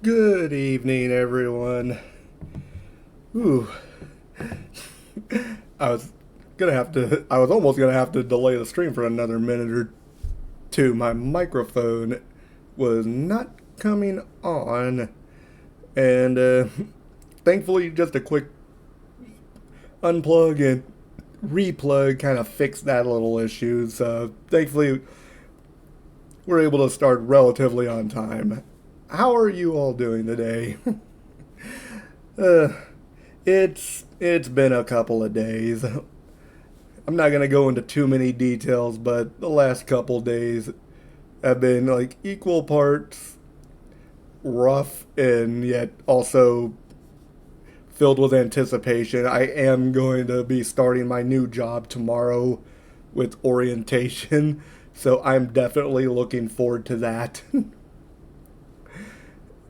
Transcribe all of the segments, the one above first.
Good evening, everyone. Ooh, I was almost gonna have to delay the stream for another minute or two. My microphone was not coming on, and thankfully, just a quick unplug and replug kind of fixed that little issue. So, thankfully, we're able to start relatively on time. How are you all doing today? uh, it's been a couple of days. I'm not gonna go into too many details, but the last couple days have been like equal parts rough and yet also filled with anticipation. I am going to be starting my new job tomorrow with orientation, so I'm definitely looking forward to that.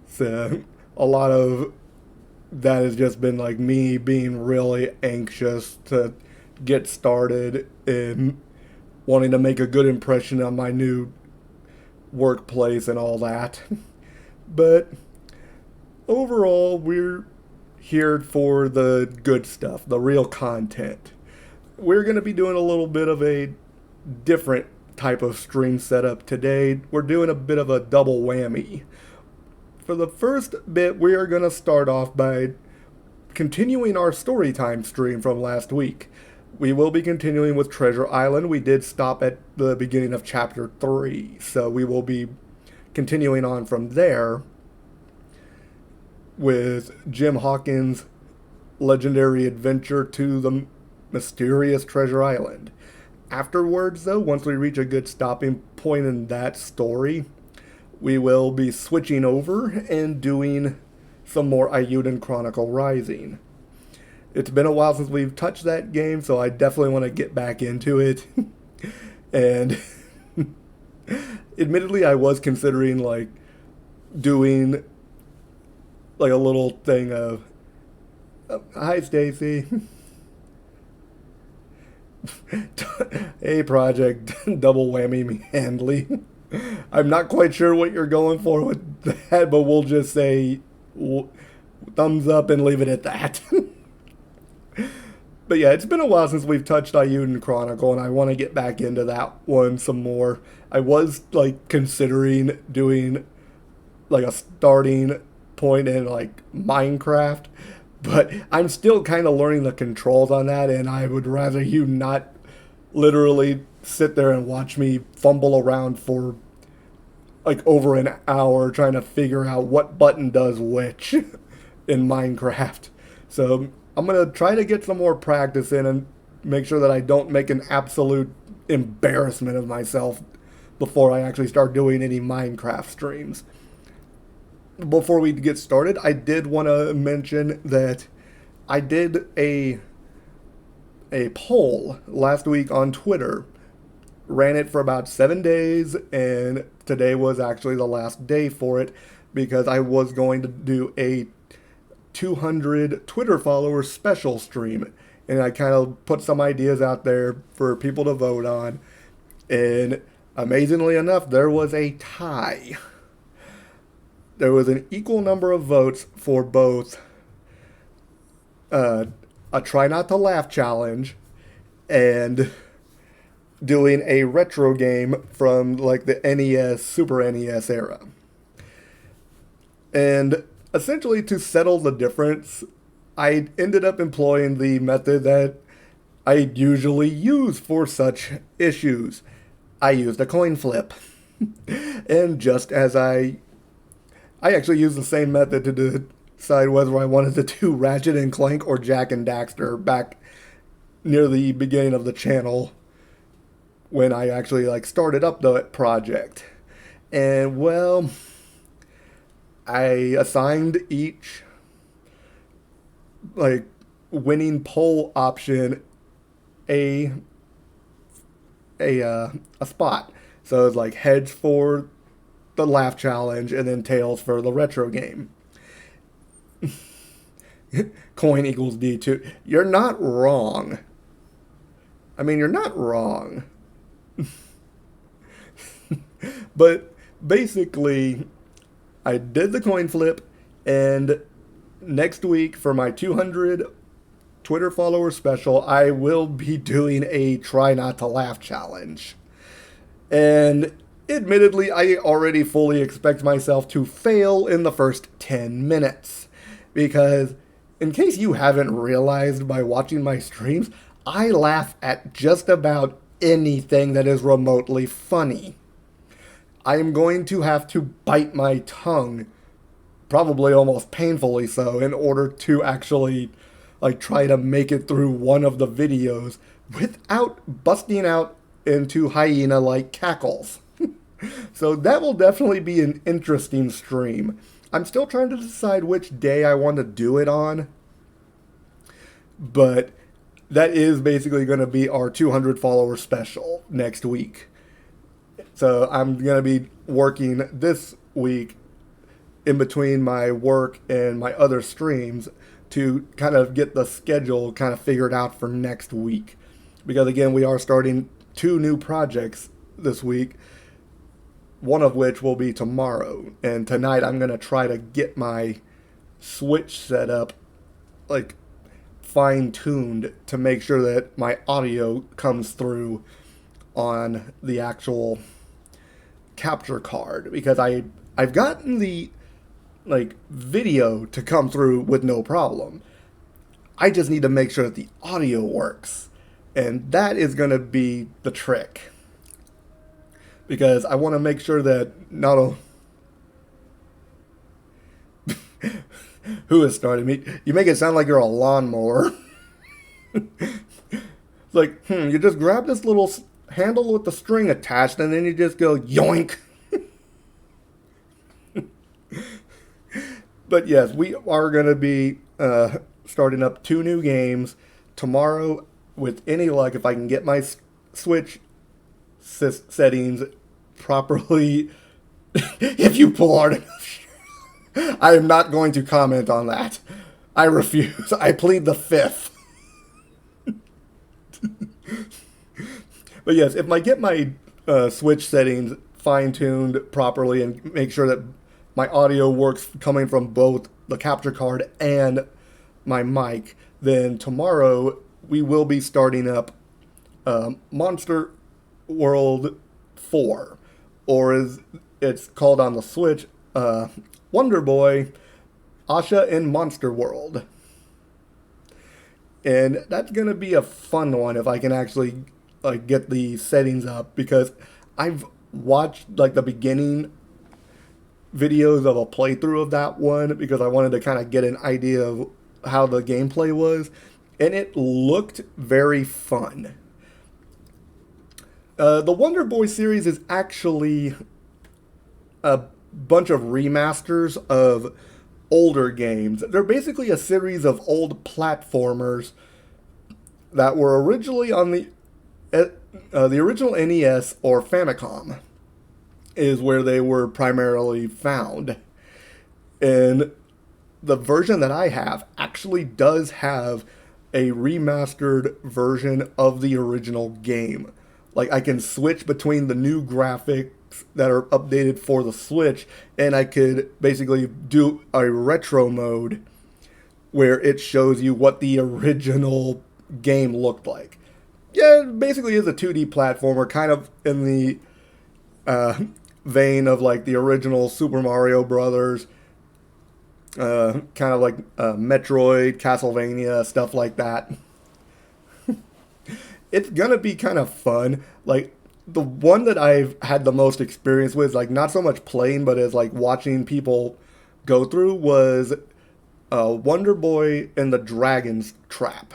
So a lot of that has just been like me being really anxious to get started and wanting to make a good impression on my new workplace and all that. But overall, we're here for the good stuff, the real content. We're going to be doing a little bit of a different type of stream setup today. We're doing a bit of a double whammy. For the first bit, we are going to start off by continuing our Storytime stream from last week. We will be continuing with Treasure Island. We did stop at the beginning of Chapter 3, so we will be continuing on from there with Jim Hawkins' legendary adventure to the mysterious Treasure Island. Afterwards, though, once we reach a good stopping point in that story, we will be switching over and doing some more Eiyuden Chronicle Rising. It's been a while since we've touched that game, so I definitely want to get back into it. And admittedly, I was considering like doing like a little thing of, "Hi, Stacy." Hey, Project Double Whammy Me Handley. I'm not quite sure what you're going for with that, but we'll just say thumbs up and leave it at that. But yeah, it's been a while since we've touched Eiyuden Chronicle, and I want to get back into that one some more. I was like considering doing like a starting point in like Minecraft, but I'm still kind of learning the controls on that, and I would rather you not literally sit there and watch me fumble around for like over an hour trying to figure out what button does which in Minecraft. So I'm going to try to get some more practice in and make sure that I don't make an absolute embarrassment of myself before I actually start doing any Minecraft streams. Before we get started, I did want to mention that I did a poll last week on Twitter. Ran it for about 7 days, and today was actually the last day for it because I was going to do a 200 Twitter followers special stream, and I kind of put some ideas out there for people to vote on, and amazingly enough, there was a tie. There was an equal number of votes for both a Try Not to Laugh challenge and doing a retro game from like the NES, Super NES era. And essentially, to settle the difference, I ended up employing the method that I usually use for such issues. I used a coin flip. And just as I actually used the same method to decide whether I wanted to do Ratchet and Clank or Jak and Daxter back near the beginning of the channel when I actually like started up the project. And well, I assigned each like winning poll option a spot. So it's like heads for the laugh challenge and then tails for the retro game. Coin equals D2. You're not wrong. I mean, you're not wrong. But basically, I did the coin flip, and next week for my 200 Twitter follower special, I will be doing a try not to laugh challenge. And admittedly, I already fully expect myself to fail in the first 10 minutes. Because, in case you haven't realized by watching my streams, I laugh at just about anything that is remotely funny. I am going to have to bite my tongue, probably almost painfully so, in order to actually try to make it through one of the videos without busting out into hyena like cackles. So that will definitely be an interesting stream. I'm still trying to decide which day I want to do it on, but that is basically going to be our 200 follower special next week. So I'm going to be working this week in between my work and my other streams to kind of get the schedule kind of figured out for next week. Because again, we are starting 2 new projects this week, one of which will be tomorrow. And tonight I'm going to try to get my Switch set up fine-tuned to make sure that my audio comes through on the actual capture card, because I've gotten the video to come through with no problem. I just need to make sure that the audio works, and that is going to be the trick, because I want to make sure that not only who is starting me? You make it sound like you're a lawnmower. It's like, you just grab this little handle with the string attached, and then you just go yoink. But yes, we are going to be starting up 2 new games tomorrow. With any luck, if I can get my Switch settings properly, if you pull hard enough, I am not going to comment on that. I refuse. I plead the fifth. But yes, if I get my Switch settings fine-tuned properly and make sure that my audio works coming from both the capture card and my mic, then tomorrow we will be starting up Monster World 4, or as it's called on the Switch, Wonder Boy, Asha in Monster World. And that's going to be a fun one if I can actually get the settings up, because I've watched the beginning videos of a playthrough of that one because I wanted to kind of get an idea of how the gameplay was, and it looked very fun. The Wonder Boy series is actually a bunch of remasters of older games. They're basically a series of old platformers that were originally on the original NES or Famicom is where they were primarily found. And the version that I have actually does have a remastered version of the original game. I can switch between the new graphics that are updated for the Switch, and I could basically do a retro mode where it shows you what the original game looked like. Yeah, it basically is a 2D platformer, kind of in the vein of the original Super Mario Brothers, kind of like Metroid, Castlevania, stuff like that. It's gonna be kind of fun. The one that I've had the most experience with, not so much playing, but as watching people go through, was Wonder Boy and the Dragon's Trap.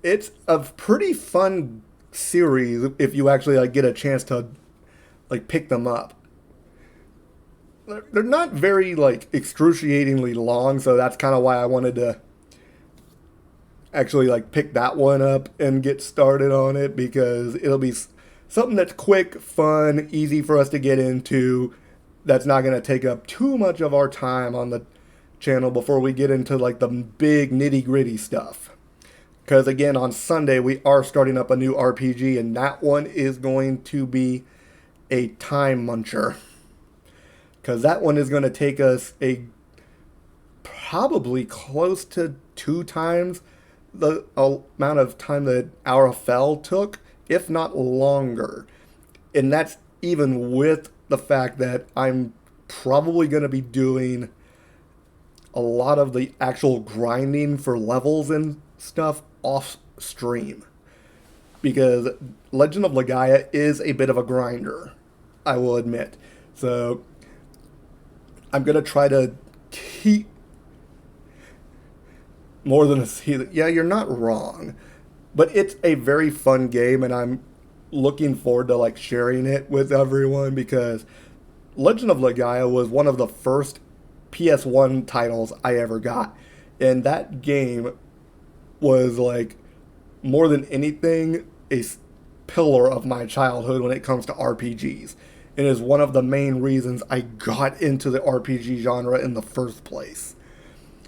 It's a pretty fun series if you actually get a chance to pick them up. They're not very excruciatingly long, so that's kind of why I wanted to actually pick that one up and get started on it, because it'll be something that's quick, fun, easy for us to get into, that's not going to take up too much of our time on the channel before we get into the big nitty-gritty stuff. Because again, on Sunday we are starting up a new RPG, and that one is going to be a time muncher. because that one is going to take us a probably close to 2 times the amount of time that our fell took, if not longer. And that's even with the fact that I'm probably going to be doing a lot of the actual grinding for levels and stuff off stream. Because Legend of Legaia is a bit of a grinder, I will admit. So I'm going to try to keep more than a season. Yeah, you're not wrong. But it's a very fun game, and I'm looking forward to like sharing it with everyone because Legend of Legaia was one of the first PS1 titles I ever got. And that game was like more than anything a pillar of my childhood when it comes to RPGs. It is one of the main reasons I got into the RPG genre in the first place.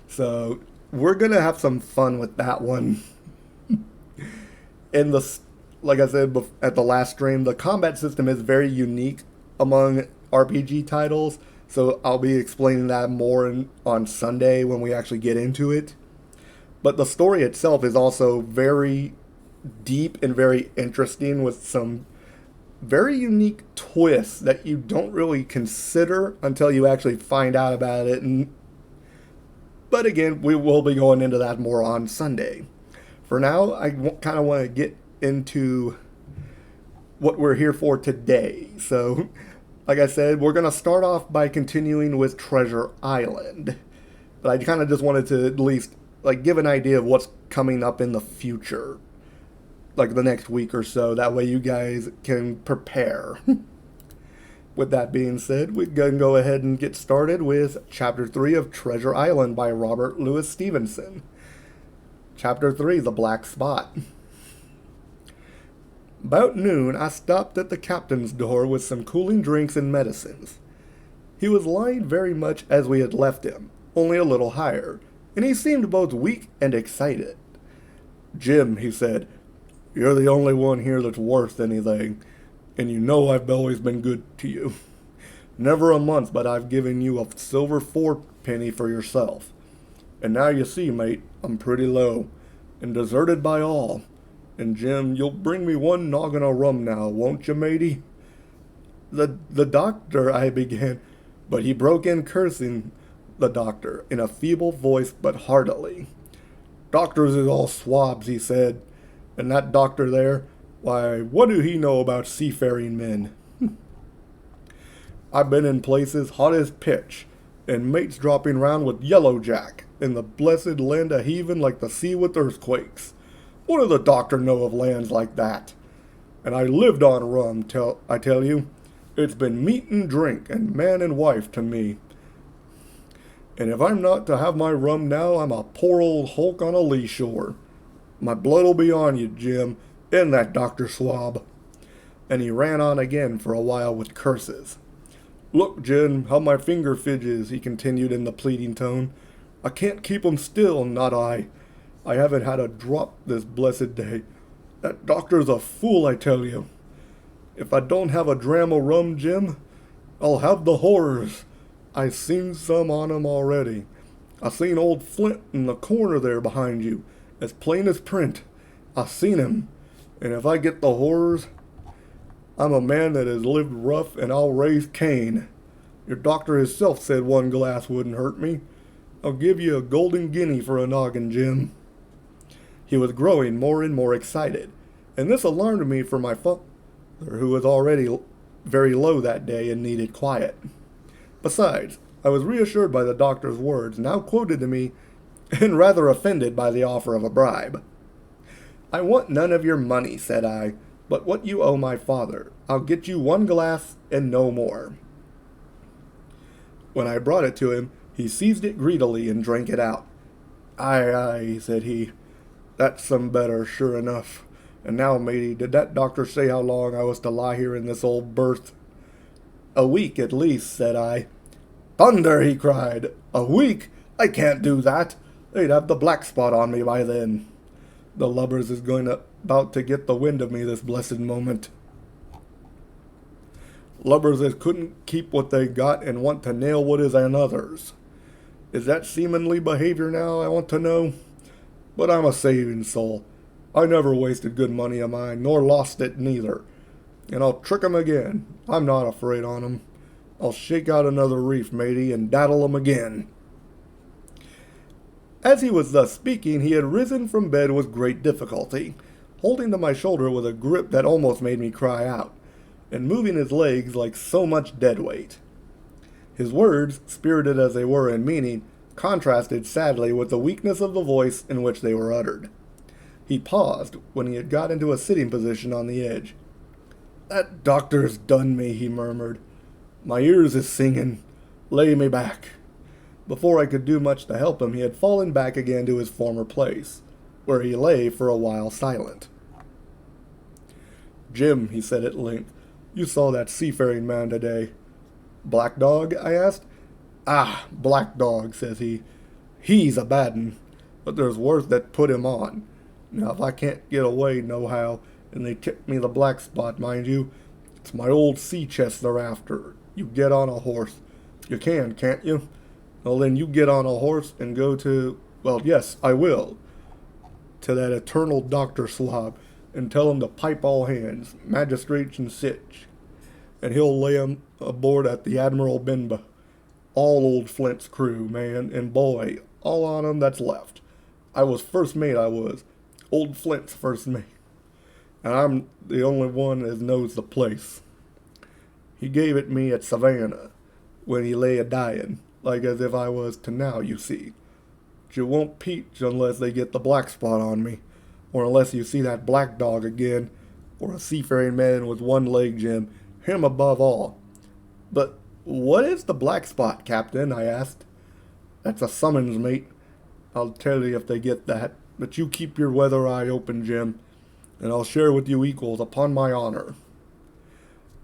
So we're gonna have some fun with that one. In the like I said at the last stream, the combat system is very unique among RPG titles. So I'll be explaining that more on Sunday when we actually get into it. But the story itself is also very deep and very interesting with some very unique twists that you don't really consider until you actually find out about it. But again, we will be going into that more on Sunday. For now, I kind of want to get into what we're here for today. So, like I said, we're going to start off by continuing with Treasure Island. But I kind of just wanted to at least like give an idea of what's coming up in the future, like the next week or so. That way you guys can prepare. With that being said, we can go ahead and get started with Chapter 3 of Treasure Island by Robert Louis Stevenson. Chapter 3, The Black Spot. About noon, I stopped at the captain's door with some cooling drinks and medicines. He was lying very much as we had left him, only a little higher, and he seemed both weak and excited. "Jim," he said, "you're the only one here that's worth anything, and you know I've always been good to you. Never a month but I've given you a silver fourpenny for yourself. And now you see, mate, I'm pretty low, and deserted by all. And Jim, you'll bring me one noggin of rum now, won't you, matey?" The doctor," I began, but he broke in cursing the doctor in a feeble voice but heartily. "Doctors is all swabs," he said, "and that doctor there, why, what do he know about seafaring men? I've been in places hot as pitch, and mates dropping round with Yellow Jack, in the blessed land a heaving like the sea with earthquakes. What does the doctor know of lands like that? And I lived on rum, I tell you. It's been meat and drink, and man and wife to me. And if I'm not to have my rum now, I'm a poor old hulk on a lee shore. My blood'll be on you, Jim, and that Dr. Swab." And he ran on again for a while with curses. "Look, Jim, how my finger fidges," he continued in the pleading tone. "I can't keep 'em still, not I. I haven't had a drop this blessed day. That doctor's a fool, I tell you. If I don't have a dram of rum, Jim, I'll have the horrors. I seen some on 'em already. I seen old Flint in the corner there behind you, as plain as print. I seen him, and if I get the horrors, I'm a man that has lived rough, and I'll raise Cain. Your doctor himself said one glass wouldn't hurt me. I'll give you a golden guinea for a noggin, Jim." He was growing more and more excited, and this alarmed me for my father, who was already very low that day and needed quiet. Besides, I was reassured by the doctor's words, now quoted to me, and rather offended by the offer of a bribe. "I want none of your money," said I, "but what you owe my father. I'll get you one glass and no more." When I brought it to him, he seized it greedily and drank it out. "Aye, aye," said he, "that's some better, sure enough. And now, matey, did that doctor say how long I was to lie here in this old berth?" "A week at least," said I. "Thunder!" he cried. "A week? I can't do that. They'd have the black spot on me by then. The lubbers is about to get the wind of me this blessed moment." Lubbers that couldn't keep what they got and want to nail what is another's. Is that seamanly behavior now, I want to know? But I'm a saving soul. I never wasted good money of mine, nor lost it neither. And I'll trick 'em again. I'm not afraid on 'em. I'll shake out another reef, matey, and daddle 'em again. As he was thus speaking, he had risen from bed with great difficulty, holding to my shoulder with a grip that almost made me cry out, and moving his legs like so much dead weight. His words, spirited as they were in meaning, contrasted sadly with the weakness of the voice in which they were uttered. He paused when he had got into a sitting position on the edge. "That doctor's done me," he murmured. "My ears is singing. Lay me back." Before I could do much to help him, he had fallen back again to his former place, where he lay for a while silent. "Jim," he said at length, "you saw that seafaring man today." "Black Dog?" I asked. "Ah, Black Dog," says he. "He's a bad 'un, but there's worse that put him on. Now, if I can't get away nohow, and they tip me the black spot, mind you, it's my old sea chest they're after. You get on a horse. You can, can't you? Well, then you get on a horse and go to, well, yes, I will, to that eternal Dr. Swab, and tell him to pipe all hands, magistrates and sich, and he'll lay 'em aboard at the Admiral Benbow. All old Flint's crew, man and boy, all on 'em that's left. I was first mate, I was. Old Flint's first mate. And I'm the only one as knows the place. He gave it me at Savannah, when he lay a-dying, like as if I was to now, you see. But you won't peach unless they get the black spot on me, or unless you see that Black Dog again, or a seafaring man with one leg, Jim, him above all. But what is the black spot, Captain? I asked. That's a summons, mate. I'll tell you if they get that, but you keep your weather eye open, Jim, and I'll share with you equals, upon my honor.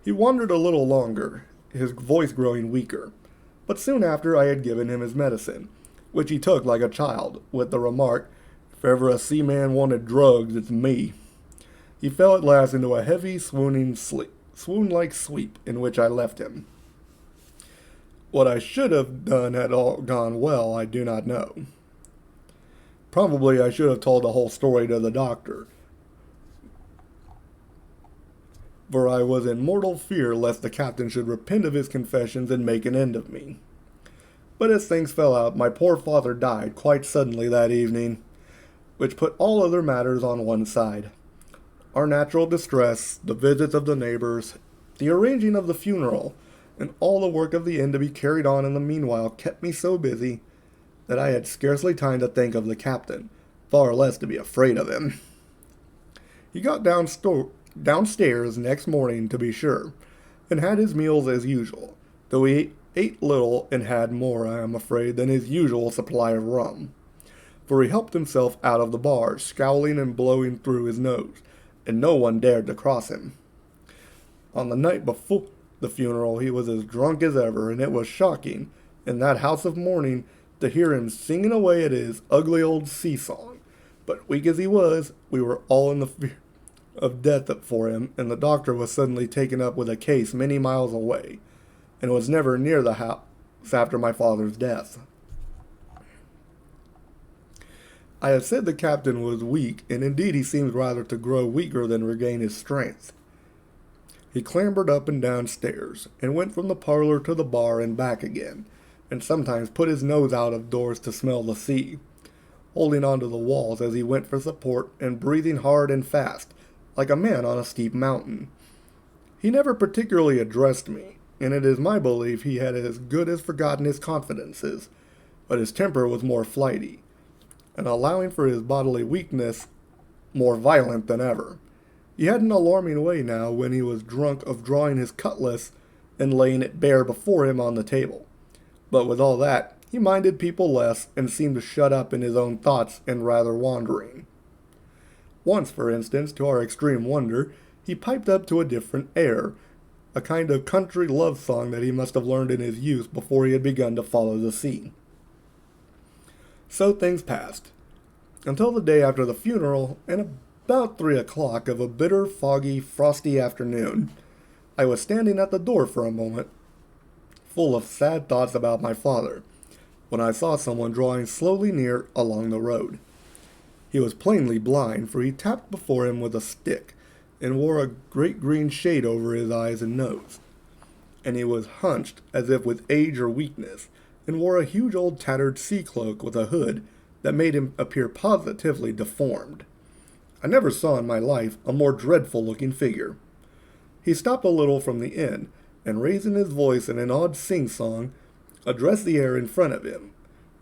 He wondered a little longer, his voice growing weaker, but soon after I had given him his medicine, which he took like a child, with the remark, "If ever a seaman wanted drugs, it's me." He fell at last into a heavy, swoon-like sleep, in which I left him. What I should have done had all gone well, I do not know. Probably I should have told the whole story to the doctor, for I was in mortal fear lest the captain should repent of his confessions and make an end of me. But as things fell out, my poor father died quite suddenly that evening, which put all other matters on one side. Our natural distress, the visits of the neighbors, the arranging of the funeral, and all the work of the inn to be carried on in the meanwhile kept me so busy that I had scarcely time to think of the captain, far less to be afraid of him. He got downstairs next morning, to be sure, and had his meals as usual, though he ate little and had more, I am afraid, than his usual supply of rum, for he helped himself out of the bar, scowling and blowing through his nose, and no one dared to cross him. On the night before the funeral he was as drunk as ever, and it was shocking, in that house of mourning, to hear him singing away at his ugly old sea-song. But weak as he was, we were all in the fear of death for him, and the doctor was suddenly taken up with a case many miles away, and was never near the house after my father's death. I have said the captain was weak, and indeed he seemed rather to grow weaker than regain his strength. He clambered up and down stairs, and went from the parlor to the bar and back again, and sometimes put his nose out of doors to smell the sea, holding on to the walls as he went for support, and breathing hard and fast, like a man on a steep mountain. He never particularly addressed me, and it is my belief he had as good as forgotten his confidences, but his temper was more flighty, and allowing for his bodily weakness, more violent than ever. He had an alarming way now, when he was drunk, of drawing his cutlass and laying it bare before him on the table. But with all that, he minded people less, and seemed to shut up in his own thoughts and rather wandering. Once, for instance, to our extreme wonder, he piped up to a different air, a kind of country love song that he must have learned in his youth before he had begun to follow the sea. So things passed, until the day after the funeral, and about 3 o'clock of a bitter, foggy, frosty afternoon, I was standing at the door for a moment, full of sad thoughts about my father, when I saw someone drawing slowly near along the road. He was plainly blind, for he tapped before him with a stick, and wore a great green shade over his eyes and nose. And he was hunched as if with age or weakness, and wore a huge old tattered sea cloak with a hood that made him appear positively deformed. I never saw in my life a more dreadful looking figure. He stopped a little from the inn, and raising his voice in an odd sing-song, addressed the air in front of him.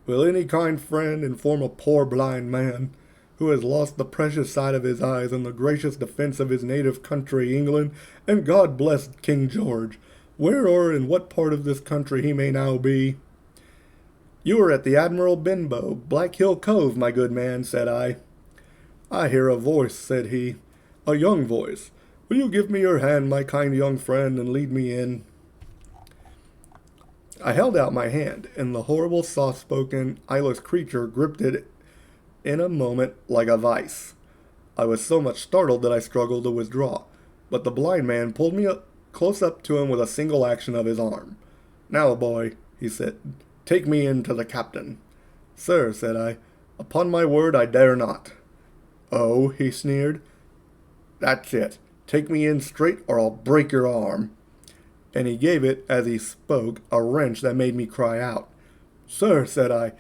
Will any kind friend inform a poor blind man, who has lost the precious sight of his eyes in the gracious defense of his native country, England, and God bless King George, where or in what part of this country he may now be? You are at the Admiral Benbow, Black Hill Cove, my good man, said I. I hear a voice, said he, a young voice. Will you give me your hand, my kind young friend, and lead me in? I held out my hand, and the horrible, soft-spoken, eyeless creature gripped it in a moment like a vice. I was so much startled that I struggled to withdraw, but the blind man pulled me close up to him with a single action of his arm. Now, boy, he said, take me in to the captain. Sir, said I, upon my word I dare not. Oh, he sneered. That's it. Take me in straight or I'll break your arm. And he gave it, as he spoke, a wrench that made me cry out. Sir, said I,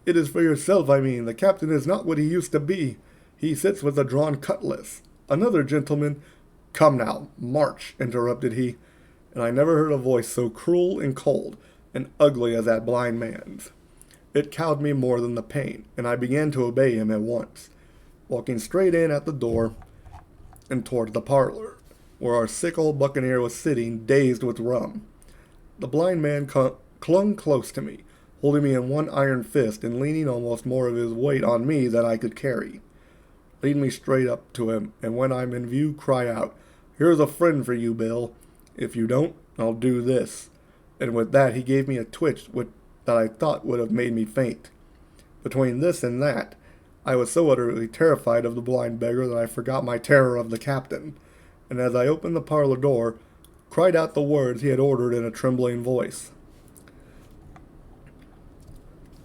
it is for yourself I mean. The captain is not what he used to be. He sits with a drawn cutlass. Another gentleman— Come now, march, interrupted he, and I never heard a voice so cruel and cold and ugly as that blind man's. It cowed me more than the pain, and I began to obey him at once, walking straight in at the door and toward the parlor, where our sick old buccaneer was sitting, dazed with rum. The blind man clung close to me, holding me in one iron fist and leaning almost more of his weight on me than I could carry. Lead me straight up to him, and when I'm in view, cry out, Here's a friend for you, Bill. If you don't, I'll do this. And with that, he gave me a twitch that I thought would have made me faint. Between this and that, I was so utterly terrified of the blind beggar that I forgot my terror of the captain, and as I opened the parlor door, cried out the words he had ordered in a trembling voice.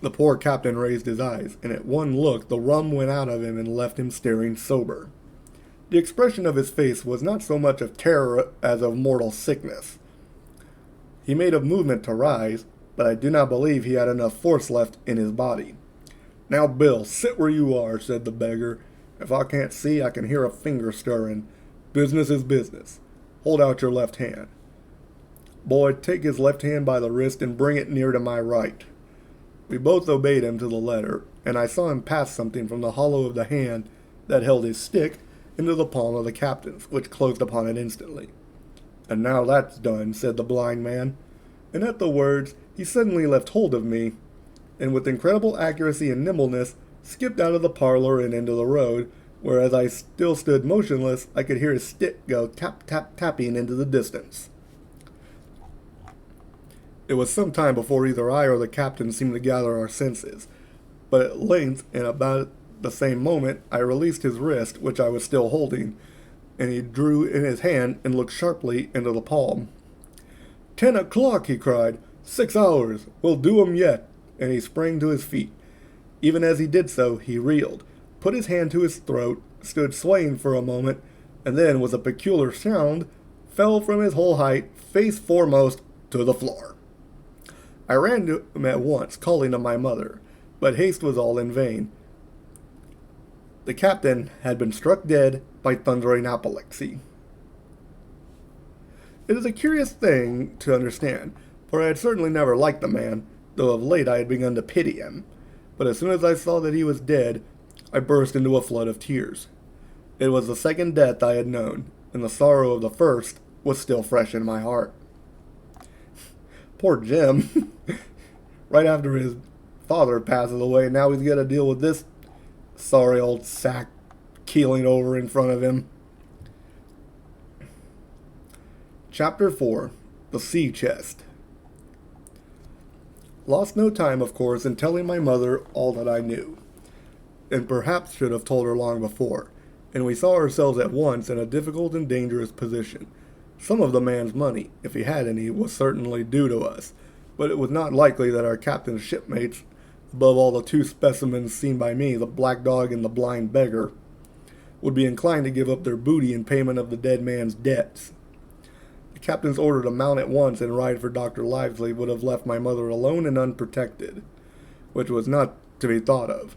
The poor captain raised his eyes, and at one look the rum went out of him and left him staring sober. The expression of his face was not so much of terror as of mortal sickness. He made a movement to rise, but I do not believe he had enough force left in his body. Now, Bill, sit where you are, said the beggar. If I can't see, I can hear a finger stirring. Business is business. Hold out your left hand. Boy, take his left hand by the wrist and bring it near to my right. We both obeyed him to the letter, and I saw him pass something from the hollow of the hand that held his stick into the palm of the captain's, which closed upon it instantly. And now that's done, said the blind man, and at the words he suddenly left hold of me, and with incredible accuracy and nimbleness skipped out of the parlor and into the road, where as I still stood motionless, I could hear his stick go tap-tap-tapping into the distance. It was some time before either I or the captain seemed to gather our senses, but at length, in about the same moment, I released his wrist, which I was still holding, and he drew in his hand and looked sharply into the palm. 10 o'clock, he cried. 6 hours. We'll do 'em yet. And he sprang to his feet. Even as he did so, he reeled, put his hand to his throat, stood swaying for a moment, and then, with a peculiar sound, fell from his whole height, face foremost, to the floor. I ran to him at once, calling to my mother, but haste was all in vain. The captain had been struck dead by thundering apoplexy. It is a curious thing to understand, for I had certainly never liked the man, though of late I had begun to pity him. But as soon as I saw that he was dead, I burst into a flood of tears. It was the second death I had known, and the sorrow of the first was still fresh in my heart. Poor Jim. Right after his father passes away, now he's got to deal with this sorry old sack keeling over in front of him. Chapter 4. The Sea Chest. Lost no time, of course, in telling my mother all that I knew, and perhaps should have told her long before, and we saw ourselves at once in a difficult and dangerous position. Some of the man's money, if he had any, was certainly due to us, but it was not likely that our captain's shipmates, above all the two specimens seen by me, the black dog and the blind beggar, would be inclined to give up their booty in payment of the dead man's debts. The captain's order to mount at once and ride for Dr. Livesey would have left my mother alone and unprotected, which was not to be thought of.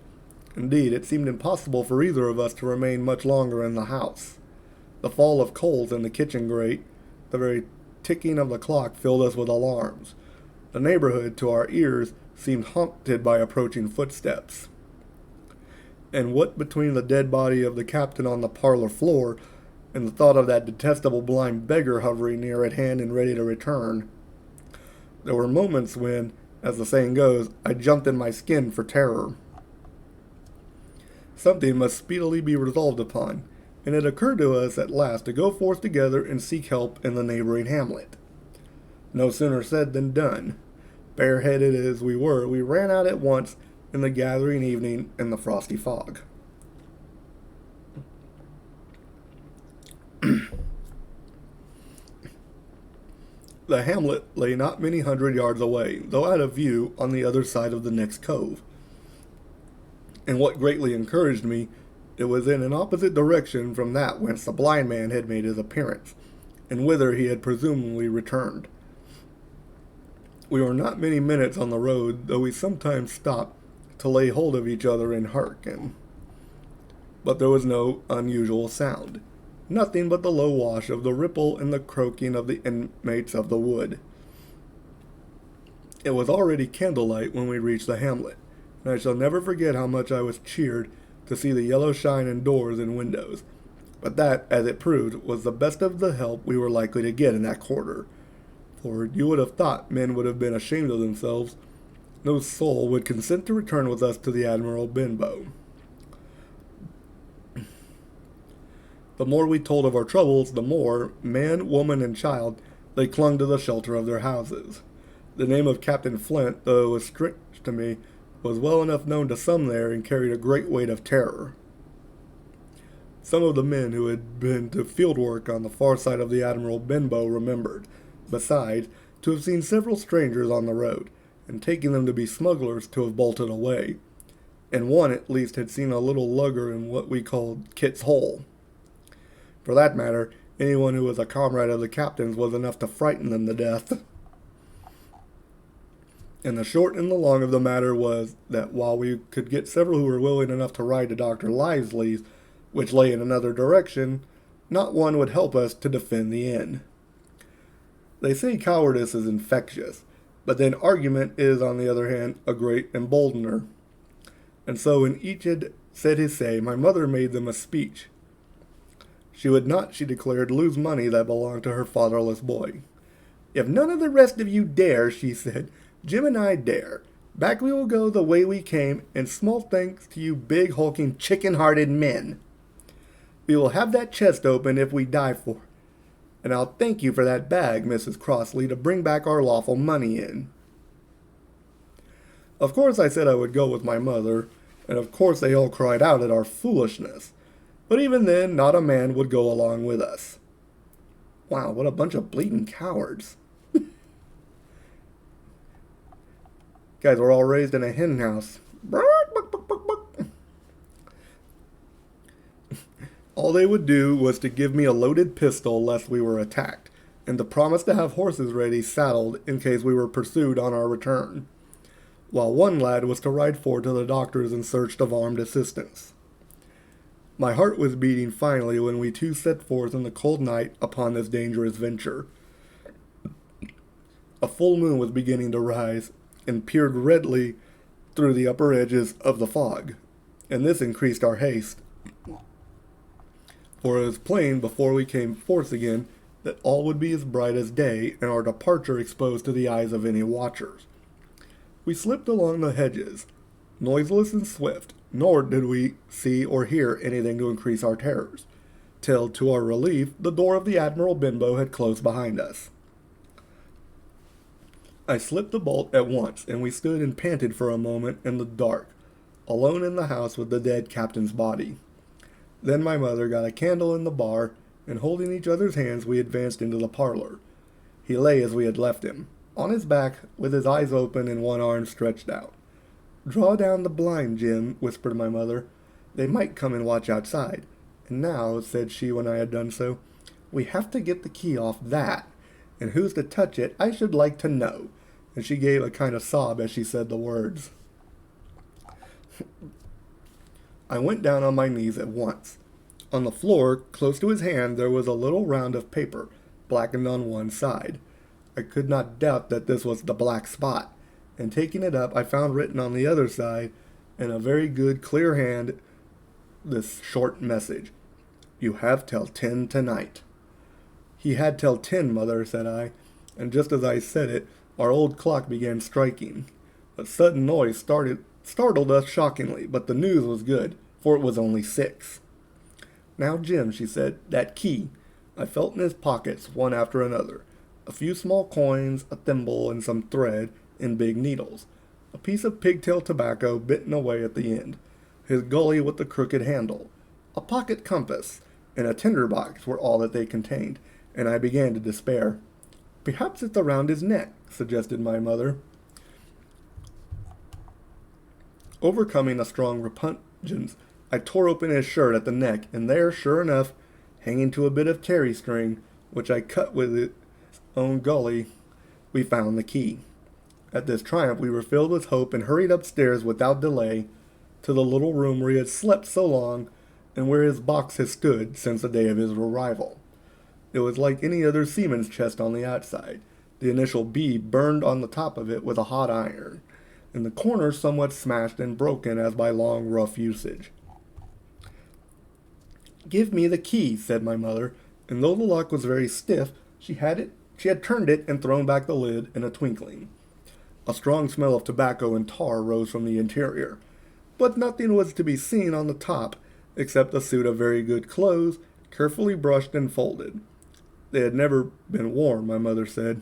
Indeed, it seemed impossible for either of us to remain much longer in the house. The fall of coals in the kitchen grate, the very ticking of the clock filled us with alarms. The neighborhood, to our ears, seemed haunted by approaching footsteps. And what between the dead body of the captain on the parlor floor and the thought of that detestable blind beggar hovering near at hand and ready to return, there were moments when, as the saying goes, I jumped in my skin for terror. Something must speedily be resolved upon, and it occurred to us at last to go forth together and seek help in the neighboring hamlet. No sooner said than done. Bareheaded as we were, we ran out at once in the gathering evening and the frosty fog. The hamlet lay not many hundred yards away, though out of view on the other side of the next cove. And what greatly encouraged me, it was in an opposite direction from that whence the blind man had made his appearance, and whither he had presumably returned. We were not many minutes on the road, though we sometimes stopped to lay hold of each other and hearken. But there was no unusual sound, nothing but the low wash of the ripple and the croaking of the inmates of the wood. It was already candlelight when we reached the hamlet, and I shall never forget how much I was cheered to see the yellow shine in doors and windows. But that, as it proved, was the best of the help we were likely to get in that quarter. For you would have thought men would have been ashamed of themselves. No soul would consent to return with us to the Admiral Benbow. The more we told of our troubles, the more, man, woman, and child, they clung to the shelter of their houses. The name of Captain Flint, though it was strange to me, was well enough known to some there and carried a great weight of terror. Some of the men who had been to field work on the far side of the Admiral Benbow remembered, besides, to have seen several strangers on the road, and taking them to be smugglers to have bolted away, and one at least had seen a little lugger in what we called Kit's Hole. For that matter, anyone who was a comrade of the captain's was enough to frighten them to death. And the short and the long of the matter was that while we could get several who were willing enough to ride to Dr. Livesey's, which lay in another direction, not one would help us to defend the inn. They say cowardice is infectious, but then argument is, on the other hand, a great emboldener. And so when each had said his say, my mother made them a speech. She would not, she declared, lose money that belonged to her fatherless boy. If none of the rest of you dare, she said, Jim and I dare. Back we will go the way we came, and small thanks to you big, hulking, chicken-hearted men. We will have that chest open if we die for it. And I'll thank you for that bag, Mrs. Crossley, to bring back our lawful money in. Of course I said I would go with my mother, and of course they all cried out at our foolishness. But even then, not a man would go along with us. Wow, what a bunch of bleeding cowards. Guys were all raised in a hen house. All they would do was to give me a loaded pistol lest we were attacked, and to promise to have horses ready saddled in case we were pursued on our return, while one lad was to ride forward to the doctors in search of armed assistance. My heart was beating finally when we two set forth in the cold night upon this dangerous venture. A full moon was beginning to rise, and peered redly through the upper edges of the fog, and this increased our haste. For it was plain before we came forth again that all would be as bright as day, and our departure exposed to the eyes of any watchers. We slipped along the hedges, noiseless and swift, nor did we see or hear anything to increase our terrors, till, to our relief, the door of the Admiral Benbow had closed behind us. I slipped the bolt at once, and we stood and panted for a moment in the dark, alone in the house with the dead captain's body. Then my mother got a candle in the bar, and holding each other's hands we advanced into the parlor. He lay as we had left him, on his back, with his eyes open and one arm stretched out. "Draw down the blind, Jim," whispered my mother. "They might come and watch outside. And now," said she when I had done so, "we have to get the key off that. And who's to touch it, I should like to know." And she gave a kind of sob as she said the words. I went down on my knees at once. On the floor, close to his hand, there was a little round of paper, blackened on one side. I could not doubt that this was the black spot, and taking it up, I found written on the other side, in a very good, clear hand, this short message: "You have till 10 tonight." "He had till 10, Mother," said I, and just as I said it, our old clock began striking. A sudden noise startled us shockingly, but the news was good, for it was only 6. "Now, Jim," she said, "that key." I felt in his pockets, one after another. A few small coins, a thimble, and some thread, and big needles. A piece of pigtail tobacco bitten away at the end. His gully with the crooked handle. A pocket compass, and a tinderbox were all that they contained, and I began to despair. "Perhaps it's around his neck," suggested my mother. Overcoming a strong repugnance, I tore open his shirt at the neck, and there, sure enough, hanging to a bit of terry string, which I cut with its own gully, we found the key. At this triumph we were filled with hope and hurried upstairs without delay to the little room where he had slept so long and where his box has stood since the day of his arrival. It was like any other seaman's chest on the outside, the initial B burned on the top of it with a hot iron, and the corners somewhat smashed and broken as by long rough usage. "Give me the key," said my mother, and though the lock was very stiff, she had turned it and thrown back the lid in a twinkling. A strong smell of tobacco and tar rose from the interior, but nothing was to be seen on the top except a suit of very good clothes, carefully brushed and folded. They had never been worn, my mother said.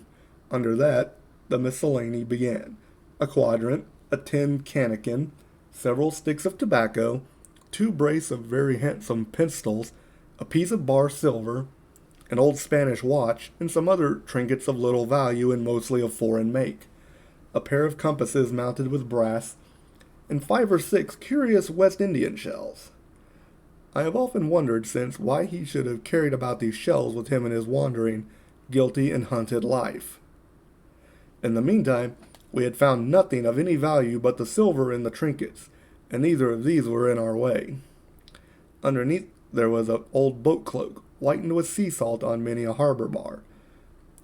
Under that, the miscellany began: a quadrant, a tin cannikin, several sticks of tobacco, 2 brace of very handsome pistols, a piece of bar silver, an old Spanish watch, and some other trinkets of little value and mostly of foreign make, a pair of compasses mounted with brass, and 5 or 6 curious West Indian shells. I have often wondered since why he should have carried about these shells with him in his wandering, guilty, and hunted life. In the meantime, we had found nothing of any value but the silver and the trinkets, and neither of these were in our way. Underneath there was an old boat cloak, whitened with sea salt on many a harbor bar.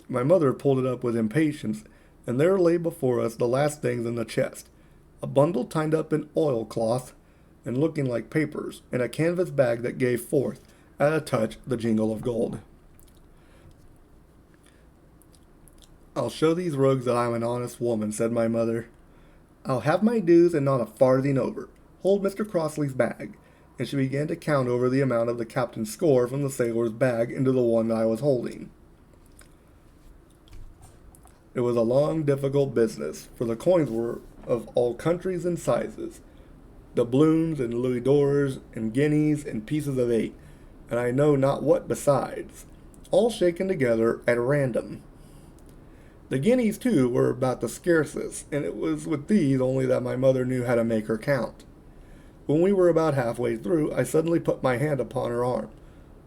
My mother pulled it up with impatience, and there lay before us the last things in the chest: a bundle tied up in oilcloth and looking like papers, and a canvas bag that gave forth, at a touch, the jingle of gold. "I'll show these rogues that I'm an honest woman," said my mother. "I'll have my dues and not a farthing over. Hold Mr. Crossley's bag." And she began to count over the amount of the captain's score from the sailor's bag into the one I was holding. It was a long, difficult business, for the coins were of all countries and sizes, doubloons and louis d'ors and guineas and pieces of 8, and I know not what besides, all shaken together at random. The guineas, too, were about the scarcest, and it was with these only that my mother knew how to make her count. When we were about halfway through, I suddenly put my hand upon her arm,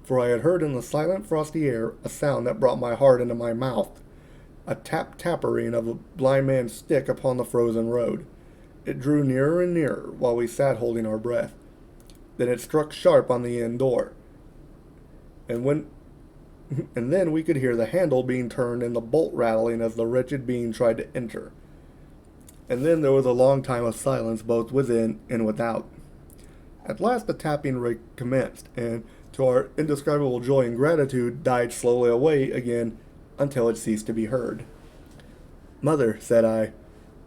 for I had heard in the silent frosty air a sound that brought my heart into my mouth, a tappering of a blind man's stick upon the frozen road. It drew nearer and nearer, while we sat holding our breath. Then it struck sharp on the inn door, and then we could hear the handle being turned and the bolt rattling as the wretched being tried to enter. And then there was a long time of silence both within and without. At last the tapping recommenced, and to our indescribable joy and gratitude died slowly away again until it ceased to be heard. "Mother," said I,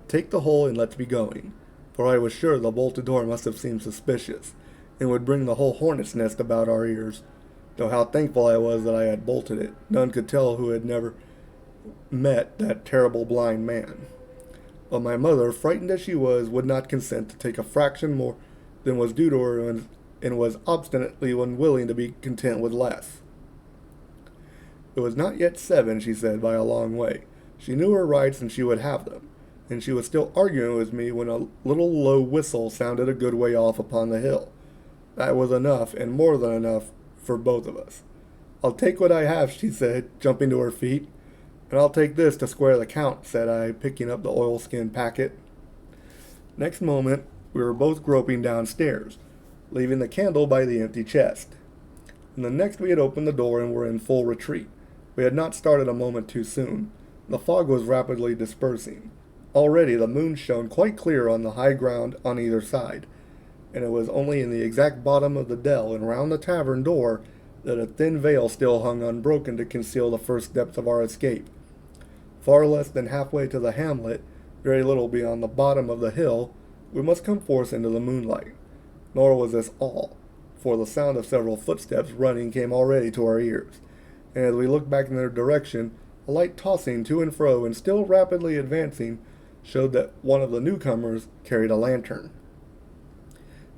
"take the whole and let's be going," for I was sure the bolted door must have seemed suspicious, and would bring the whole hornet's nest about our ears. Though how thankful I was that I had bolted it, none could tell who had never met that terrible blind man. But my mother, frightened as she was, would not consent to take a fraction more than was due to her, and was obstinately unwilling to be content with less. It was not yet 7, she said, by a long way. She knew her rights and she would have them. And she was still arguing with me when a little low whistle sounded a good way off upon the hill. That was enough, and more than enough, for both of us. I'll take what I have, she said, jumping to her feet. And I'll take this to square the count, said I, picking up the oilskin packet. Next moment, we were both groping downstairs, leaving the candle by the empty chest. And the next we had opened the door and were in full retreat. We had not started a moment too soon. The fog was rapidly dispersing. Already the moon shone quite clear on the high ground on either side, and it was only in the exact bottom of the dell and round the tavern door that a thin veil still hung unbroken to conceal the first steps of our escape. Far less than halfway to the hamlet, very little beyond the bottom of the hill, we must come forth into the moonlight. Nor was this all, for the sound of several footsteps running came already to our ears, and as we looked back in their direction, a light tossing to and fro and still rapidly advancing showed that one of the newcomers carried a lantern.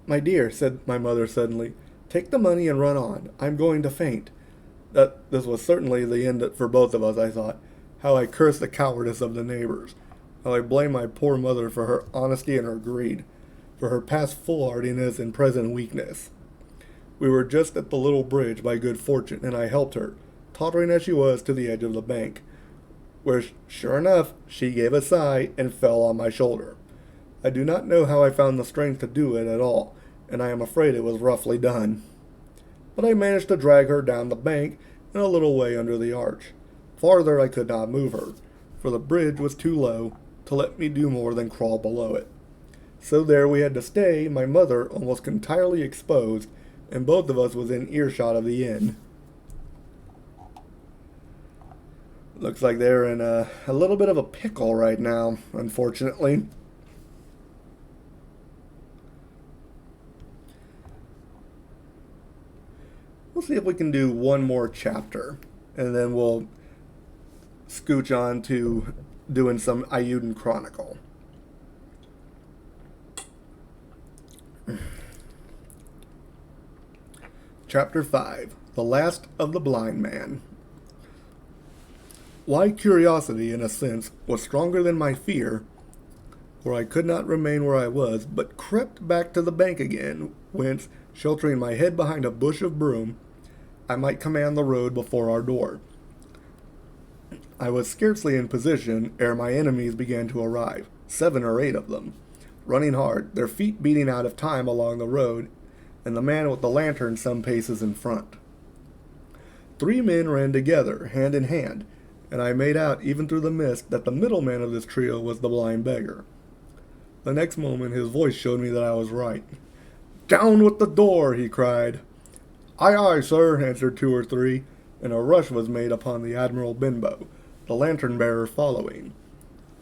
"My dear," said my mother suddenly, "take the money and run on. I'm going to faint." This was certainly the end for both of us, I thought. How I cursed the cowardice of the neighbors. How I blamed my poor mother for her honesty and her greed, for her past foolhardiness and present weakness. We were just at the little bridge by good fortune, and I helped her, tottering as she was, to the edge of the bank, where, sure enough, she gave a sigh and fell on my shoulder. I do not know how I found the strength to do it at all, and I am afraid it was roughly done. But I managed to drag her down the bank and a little way under the arch. Farther I could not move her, for the bridge was too low to let me do more than crawl below it. So there we had to stay, my mother almost entirely exposed, and both of us within earshot of the inn. Looks like they're in a little bit of a pickle right now, unfortunately. We'll see if we can do one more chapter, and then we'll scooch on to doing some Eiyuden Chronicle. Chapter 5, The Last of the Blind Man. Why curiosity, in a sense, was stronger than my fear, for I could not remain where I was, but crept back to the bank again, whence, sheltering my head behind a bush of broom, I might command the road before our door. I was scarcely in position ere my enemies began to arrive, 7 or 8 of them, running hard, their feet beating out of time along the road, and the man with the lantern some paces in front. 3 men ran together, hand in hand, and I made out, even through the mist, that the middleman of this trio was the blind beggar. The next moment his voice showed me that I was right. "Down with the door!" he cried. "Aye, aye, sir," answered 2 or 3, and a rush was made upon the Admiral Benbow, the lantern-bearer following.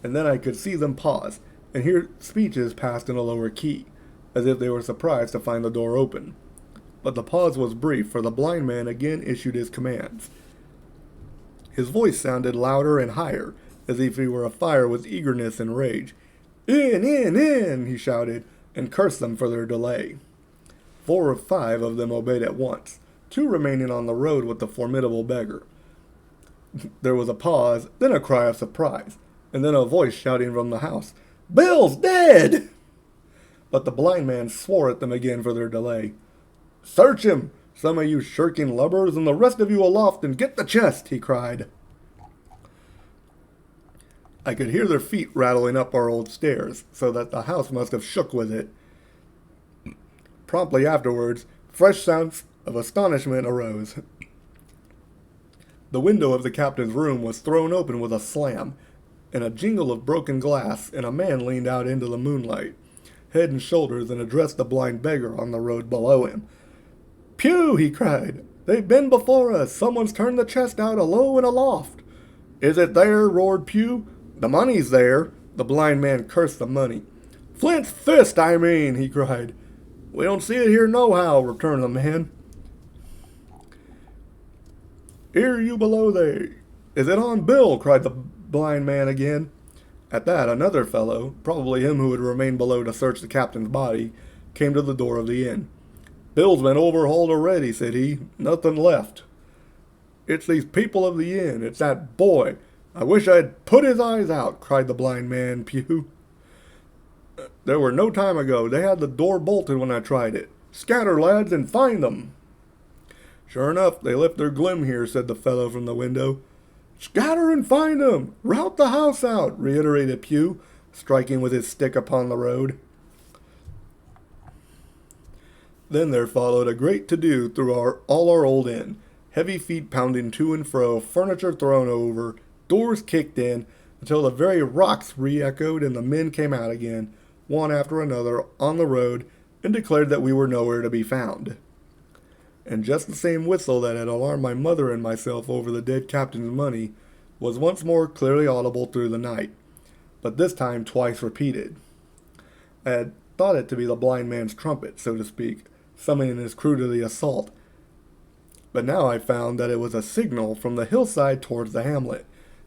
And then I could see them pause, and hear speeches passed in a lower key, as if they were surprised to find the door open. But the pause was brief, for the blind man again issued his commands. His voice sounded louder and higher, as if he were afire with eagerness and rage. In, he shouted, and cursed them for their delay. 4 or 5 of them obeyed at once, 2 remaining on the road with the formidable beggar. There was a pause, then a cry of surprise, and then a voice shouting from the house, "Bill's dead!" But the blind man swore at them again for their delay. "Search him, some of you shirking lubbers, and the rest of you aloft, and get the chest," he cried. I could hear their feet rattling up our old stairs, so that the house must have shook with it. Promptly afterwards, fresh sounds of astonishment arose. The window of the captain's room was thrown open with a slam, and a jingle of broken glass, and a man leaned out into the moonlight, head and shoulders, and addressed the blind beggar on the road below him. "Pew!" he cried. "They've been before us. Someone's turned the chest out alow and aloft." "Is it there?" roared Pew. "The money's there." The blind man cursed the money. "Flint's fist, I mean," he cried. "We don't see it here nohow," returned the man. "Here, you below there. Is it on Bill?" cried the blind man again. At that, another fellow, probably him who had remained below to search the captain's body, came to the door of the inn. "Bill's been overhauled already," said he. "Nothing left." It's these people of the inn. It's that boy. I wish I'd put his eyes out, cried the blind man, Pew. There were no time ago. They had the door bolted when I tried it. Scatter, lads, and find them. Sure enough, they left their glim here, said the fellow from the window. Scatter and find them! Rout the house out, reiterated Pew, striking with his stick upon the road. Then there followed a great to-do through all our old inn. Heavy feet pounding to and fro, furniture thrown over, doors kicked in, until the very rocks re-echoed and the men came out again, one after another, on the road, and declared that we were nowhere to be found. And just the same whistle that had alarmed my mother and myself over the dead captain's money was once more clearly audible through the night, but this time twice repeated. I had thought it to be the blind man's trumpet, so to speak, summoning his crew to the assault, but now I found that it was a signal from the hillside towards the hamlet,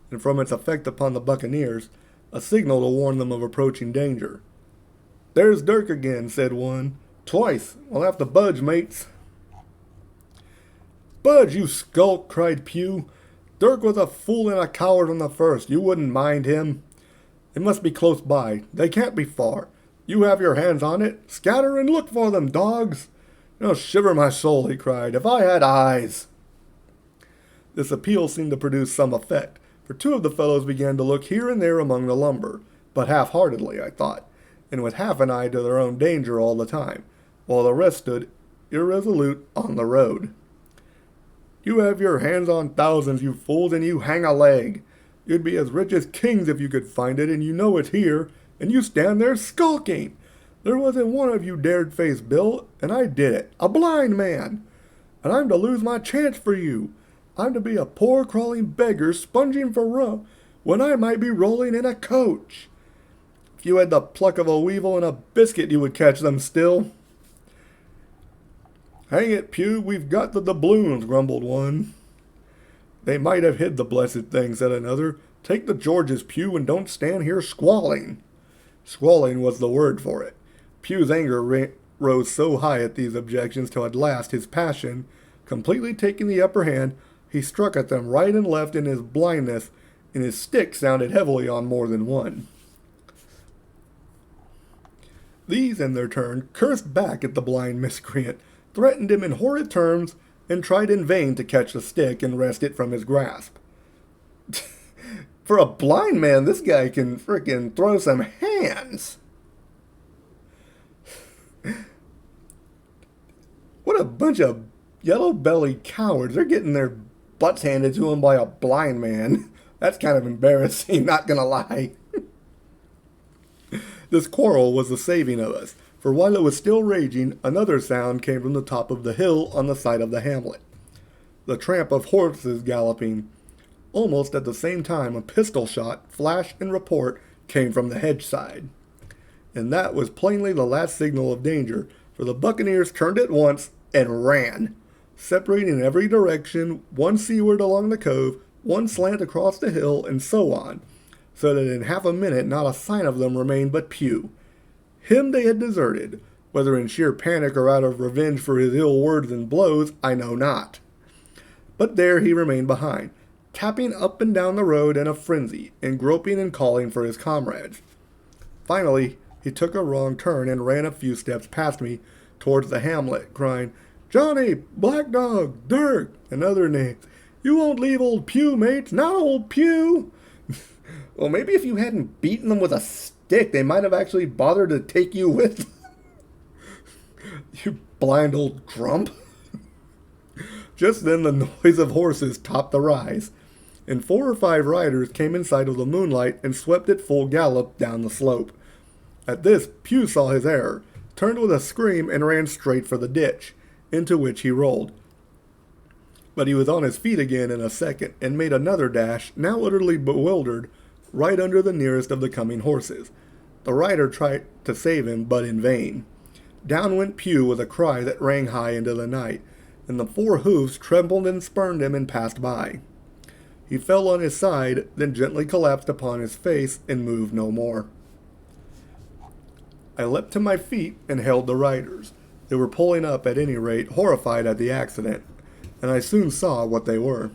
and from its effect upon the buccaneers, a signal to warn them of approaching danger. There's Dirk again, said one. Twice. We'll have to budge, mates. Budge, you skulk, cried Pew. Dirk was a fool and a coward from the first. You wouldn't mind him. It must be close by. They can't be far. You have your hands on it. Scatter and look for them, dogs. Oh, shiver my soul, he cried. If I had eyes. This appeal seemed to produce some effect, for two of the fellows began to look here and there among the lumber, but half-heartedly, I thought, and with half an eye to their own danger all the time, while the rest stood irresolute on the road. You have your hands on thousands, you fools, and you hang a leg. You'd be as rich as kings if you could find it, and you know it's here, and you stand there skulking. There wasn't one of you dared face Bill, and I did it, a blind man. And I'm to lose my chance for you. I'm to be a poor crawling beggar sponging for rum when I might be rolling in a coach. If you had the pluck of a weevil and a biscuit, you would catch them still. Hang it, Pew, we've got the doubloons, grumbled one. They might have hid the blessed thing, said another. Take the Georges, Pew, and don't stand here squalling. Squalling was the word for it. Pew's anger rose so high at these objections till at last his passion, completely taking the upper hand, he struck at them right and left in his blindness, and his stick sounded heavily on more than one. These, in their turn, cursed back at the blind miscreant, threatened him in horrid terms, and tried in vain to catch the stick and wrest it from his grasp. For a blind man, this guy can frickin' throw some hands. What a bunch of yellow-bellied cowards. They're getting their butts handed to them by a blind man. That's kind of embarrassing, not gonna lie. This quarrel was the saving of us, for while it was still raging, another sound came from the top of the hill on the side of the hamlet. The tramp of horses galloping. Almost at the same time, a pistol shot, flash, and report came from the hedge side. And that was plainly the last signal of danger, for the buccaneers turned at once and ran, separating in every direction, one seaward along the cove, one slant across the hill, and so on, so that in half a minute not a sign of them remained but Pew. Him they had deserted, whether in sheer panic or out of revenge for his ill words and blows, I know not. But there he remained behind, tapping up and down the road in a frenzy, and groping and calling for his comrades. Finally, he took a wrong turn and ran a few steps past me towards the hamlet, crying, Johnny, Black Dog, Dirk, and other names. You won't leave old Pew, mates, not old Pew. Well, maybe if you hadn't beaten them with a stick, they might have actually bothered to take you with them. You blind old grump. Just then the noise of horses topped the rise, and 4 or 5 riders came in sight of the moonlight and swept at full gallop down the slope. At this, Pew saw his error, turned with a scream, and ran straight for the ditch, into which he rolled. But he was on his feet again in a second, and made another dash, now utterly bewildered, right under the nearest of the coming horses. The rider tried to save him, but in vain. Down went Pew with a cry that rang high into the night, and the 4 hoofs trembled and spurned him and passed by. He fell on his side, then gently collapsed upon his face and moved no more. I leapt to my feet and hailed the riders. They were pulling up, at any rate, horrified at the accident, and I soon saw what they were.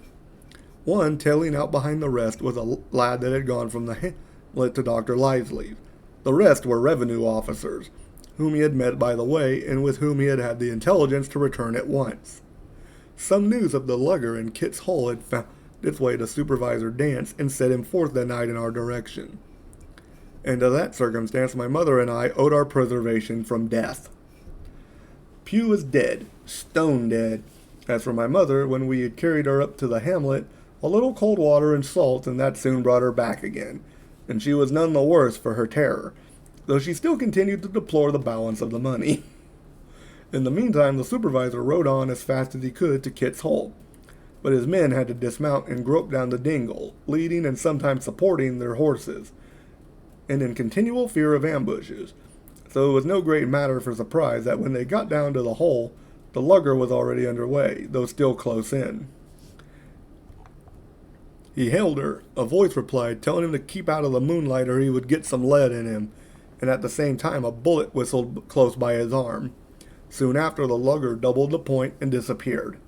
One, tailing out behind the rest, was a lad that had gone from the hamlet to Dr. Lively's. The rest were revenue officers, whom he had met by the way and with whom he had had the intelligence to return at once. Some news of the lugger in Kit's Hole had found its way to Supervisor Dance and set him forth that night in our direction. And to that circumstance my mother and I owed our preservation from death. Pew was dead, stone dead. As for my mother, when we had carried her up to the hamlet, a little cold water and salt, and that soon brought her back again, and she was none the worse for her terror, though she still continued to deplore the balance of the money. In the meantime, the supervisor rode on as fast as he could to Kit's Hole, but his men had to dismount and grope down the dingle, leading and sometimes supporting their horses, and in continual fear of ambushes, so it was no great matter for surprise that when they got down to the hole, the lugger was already under way, though still close in. He hailed her. A voice replied, telling him to keep out of the moonlight or he would get some lead in him, and at the same time a bullet whistled close by his arm. Soon after, the lugger doubled the point and disappeared.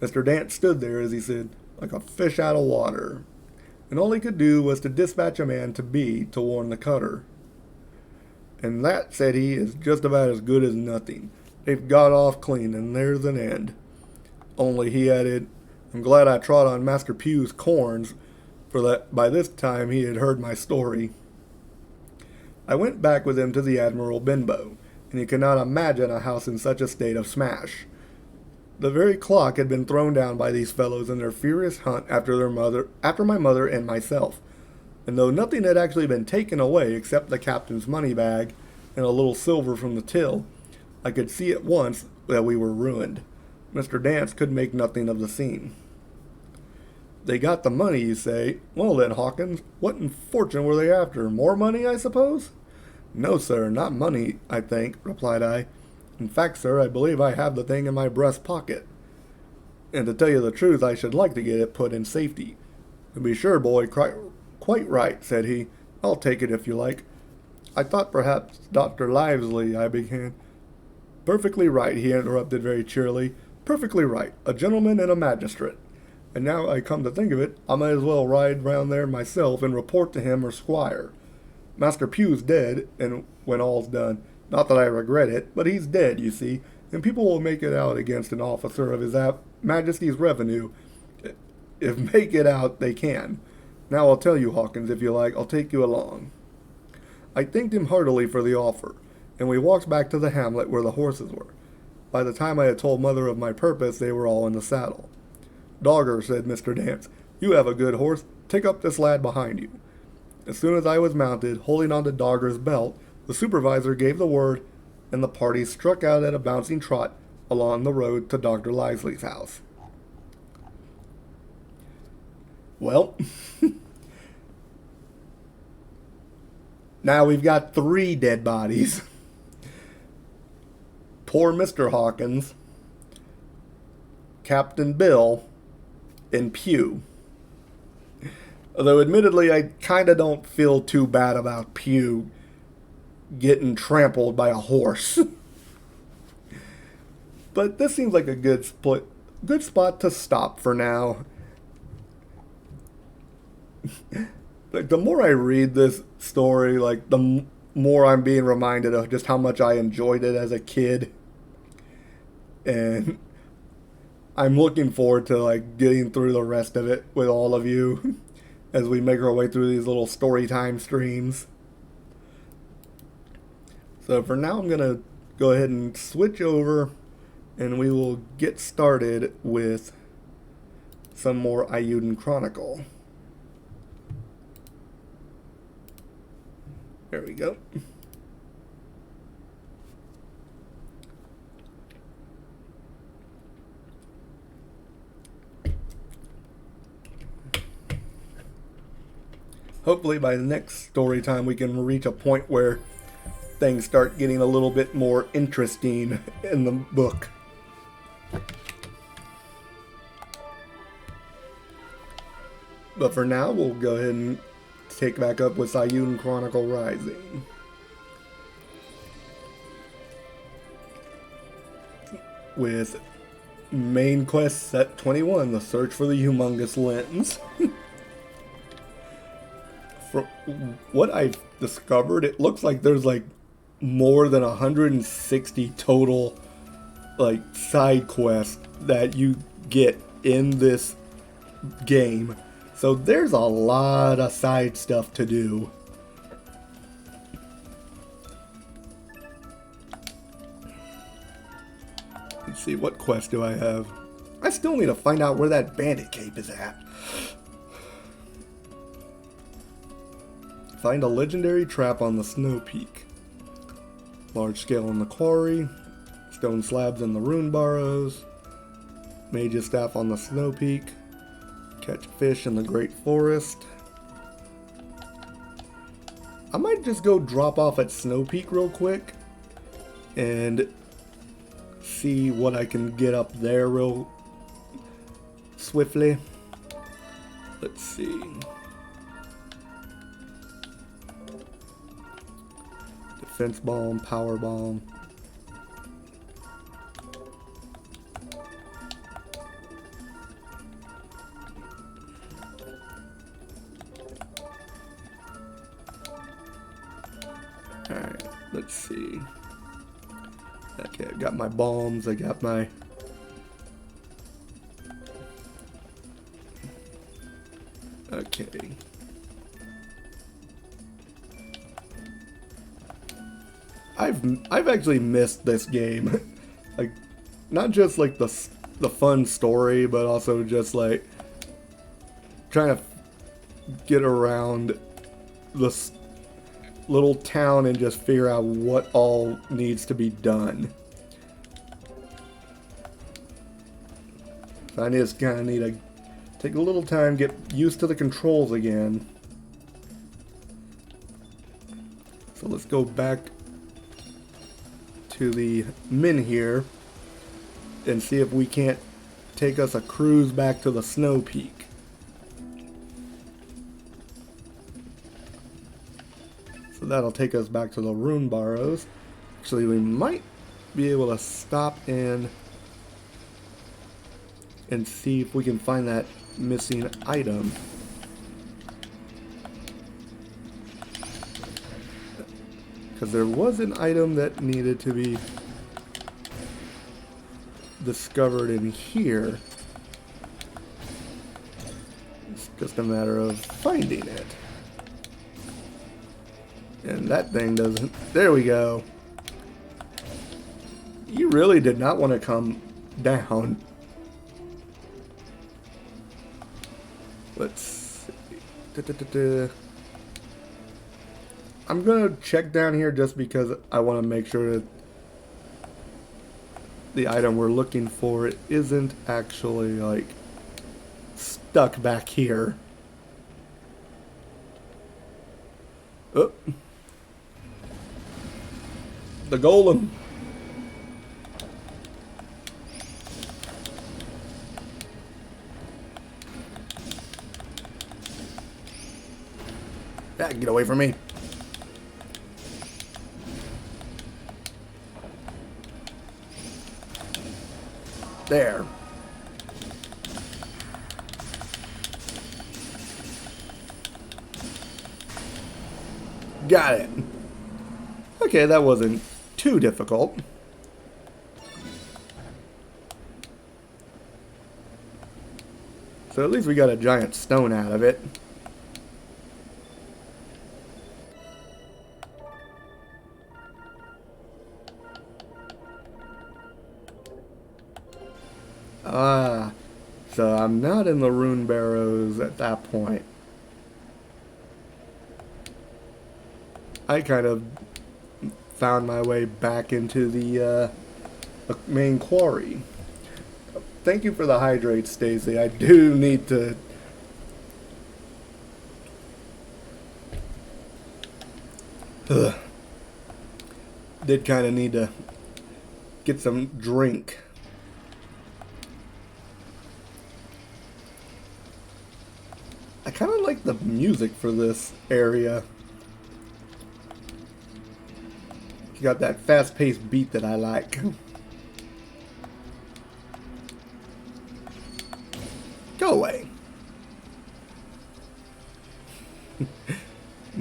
Mr. Dance stood there, as he said, like a fish out of water, and all he could do was to dispatch a man to B to warn the cutter. And that, said he, is just about as good as nothing. They've got off clean, and there's an end. Only, he added, I'm glad I trod on Master Pew's corns, for that by this time he had heard my story. I went back with him to the Admiral Benbow, and you cannot imagine a house in such a state of smash. The very clock had been thrown down by these fellows in their furious hunt after my mother and myself, and though nothing had actually been taken away except the captain's money bag and a little silver from the till, I could see at once that we were ruined. Mr. Dance could make nothing of the scene. They got the money, you say? Well then, Hawkins, what in fortune were they after? More money, I suppose? No, sir, not money, I think, replied I. In fact, sir, I believe I have the thing in my breast pocket. And to tell you the truth, I should like to get it put in safety. To be sure, boy, quite right, said he. I'll take it if you like. I thought perhaps Dr. Lively, I began. Perfectly right, he interrupted very cheerily. Perfectly right. A gentleman and a magistrate. And now I come to think of it, I might as well ride round there myself and report to him or squire. Master Pew's dead, and when all's done, not that I regret it, but he's dead, you see, and people will make it out against an officer of his Majesty's revenue, if make it out they can. Now I'll tell you, Hawkins, if you like, I'll take you along. I thanked him heartily for the offer, and we walked back to the hamlet where the horses were. By the time I had told Mother of my purpose, they were all in the saddle. Dogger, said Mr. Dance, you have a good horse. Take up this lad behind you. As soon as I was mounted, holding on to Dogger's belt, the supervisor gave the word, and the party struck out at a bouncing trot along the road to Dr. Lively's house. Well, now we've got 3 dead bodies. Poor Mr. Hawkins, Captain Bill, and Pew. Although admittedly I kinda don't feel too bad about Pew getting trampled by a horse. But this seems like a good spot to stop for now. Like, the more I read this story, like, the more I'm being reminded of just how much I enjoyed it as a kid. And I'm looking forward to, like, getting through the rest of it with all of you as we make our way through these little story time streams. So for now, I'm going to go ahead and switch over, and we will get started with some more Eiyuden Chronicle. There we go. Hopefully by the next story time we can reach a point where things start getting a little bit more interesting in the book. But for now, we'll go ahead and take back up with Eiyuden Chronicle Rising. With Main quest set 21, the search for the humongous lens. From what I've discovered, it looks like there's like more than 160 total like side quests that you get in this game. So there's a lot of side stuff to do. Let's see, what quest do I have? I still need to find out where that bandit cape is at. Find a legendary trap on the snow peak. Large scale in the quarry. Stone slabs in the rune burrows. Mage's staff on the snow peak. Catch fish in the great forest. I might just go drop off at Snow Peak real quick and see what I can get up there real swiftly. Let's see. Defense bomb, power bomb. Alright, let's see. Okay, I got my bombs, I got my... Okay. I've actually missed this game. Like, not just like the fun story, but also just like trying to get around this little town and just figure out what all needs to be done. So I just kind of need to take a little time, get used to the controls again. So let's go back to the Min here and see if we can't take us a cruise back to the Snow Peak. So that'll take us back to the rune burrows. Actually, we might be able to stop in and see if we can find that missing item. Because there was an item that needed to be discovered in here. It's just a matter of finding it. And that thing doesn't... There we go. You really did not want to come down. Let's see. I'm gonna check down here just because I want to make sure that the item we're looking for isn't actually like stuck back here. Oh. The golem. Yeah, get away from me. There. Got it. Okay, that wasn't too difficult. So at least we got a giant stone out of it. Ah, so I'm not in the rune barrows at that point. I kind of found my way back into the main quarry. Thank you for the hydrate, Stacy. I do need to... Did kind of need to get some drink. I kind of like the music for this area. You got that fast-paced beat that I like.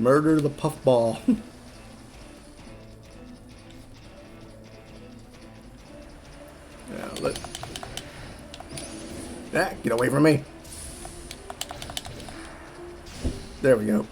Murder the puffball. Now, get away from me. There we go.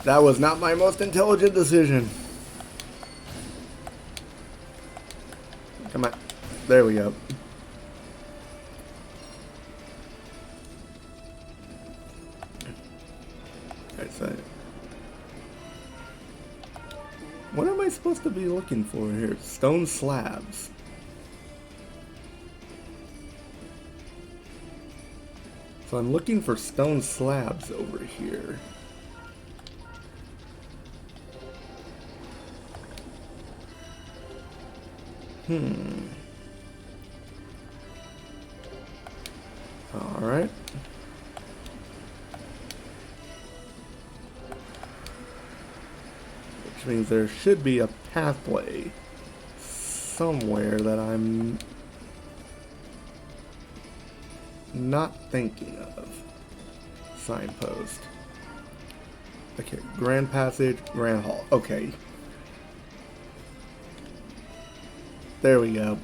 That was not my most intelligent decision. Come on. There we go. Alright, so what am I supposed to be looking for here? Stone slabs. So I'm looking for stone slabs over here. Alright. Which means there should be a pathway somewhere that I'm not thinking of. Signpost. Okay, Grand Passage, Grand Hall. Okay. There we go.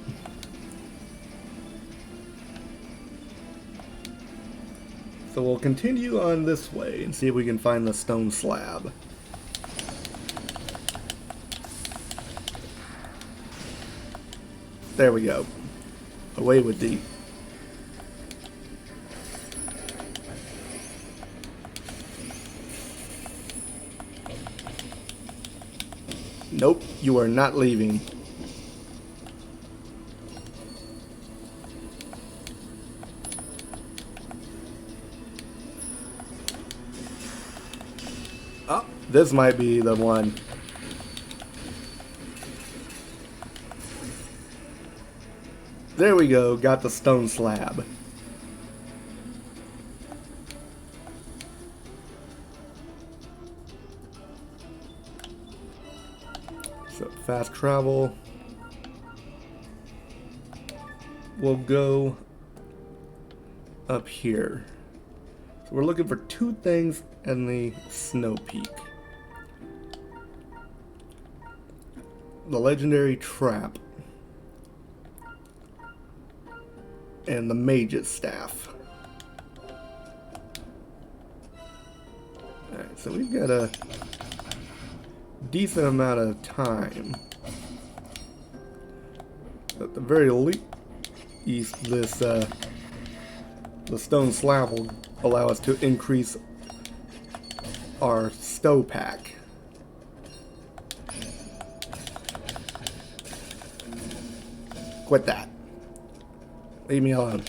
So we'll continue on this way and see if we can find the stone slab. There we go. Away with thee. Nope, you are not leaving. Oh, this might be the one. There we go, got the stone slab. So fast travel. We'll go up here. So we're looking for two things in the snow peak. The legendary trap. And the mage's staff. Alright, so we've got a decent amount of time. At the very least, the stone slab will allow us to increase our stow pack. Quit that. Leave me alone.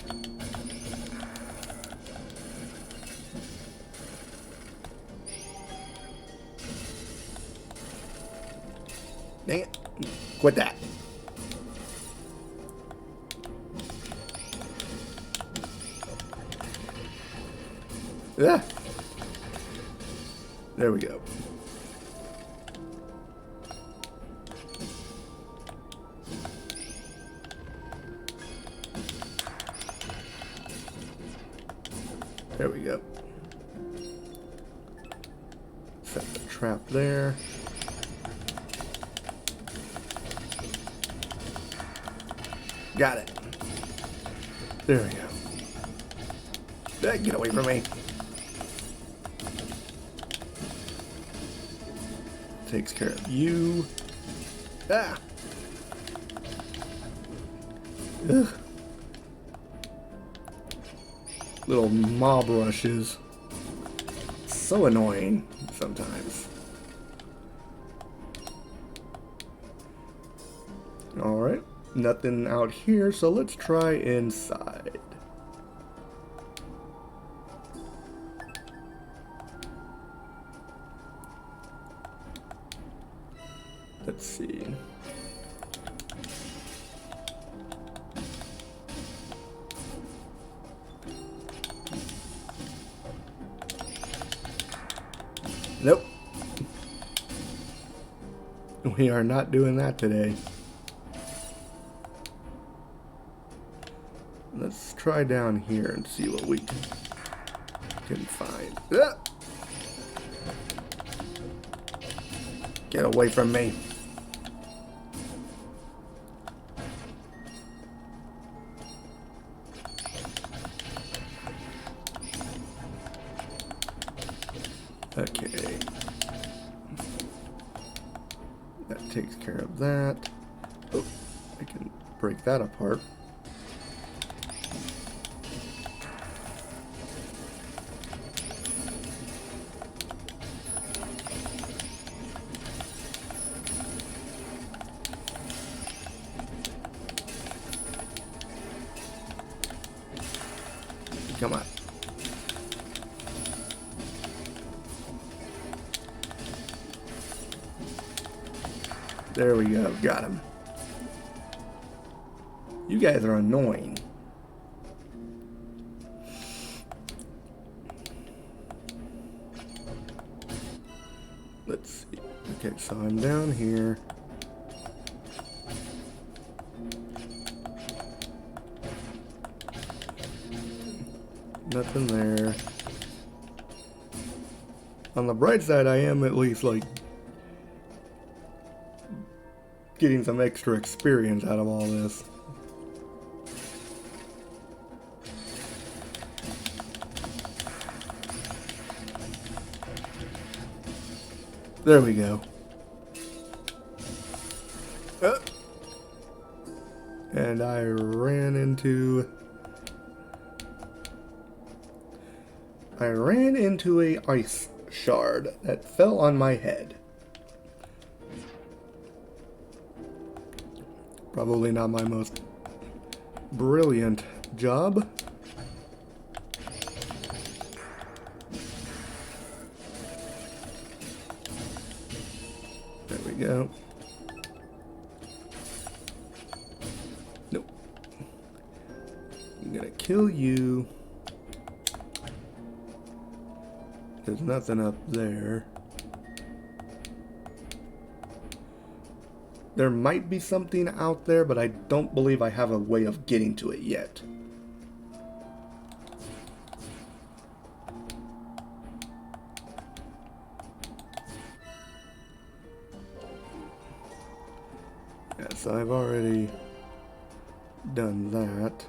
Dang it. Quit that. Yeah. There we go. There we go. Set the trap there. Got it. There we go. Get away from me. Takes care of you. Ah. Ugh. Little mob rushes. So annoying sometimes. Alright, nothing out here, so let's try inside. Let's see. Nope. We are not doing that today. Let's try down here and see what we can find. Ah! Get away from me. Okay. That takes care of that. Oh, I can break that apart. Come on. There we go. Got him. You guys are annoying. Let's see. Okay, so I'm down here. Nothing there. On the bright side, I am at least like getting some extra experience out of all this. There we go. And I ran into a ice shard that fell on my head. Probably not my most brilliant job. There we go. Nope. I'm gonna kill you. There's nothing up there. There might be something out there, but I don't believe I have a way of getting to it yet. Yes, I've already done that.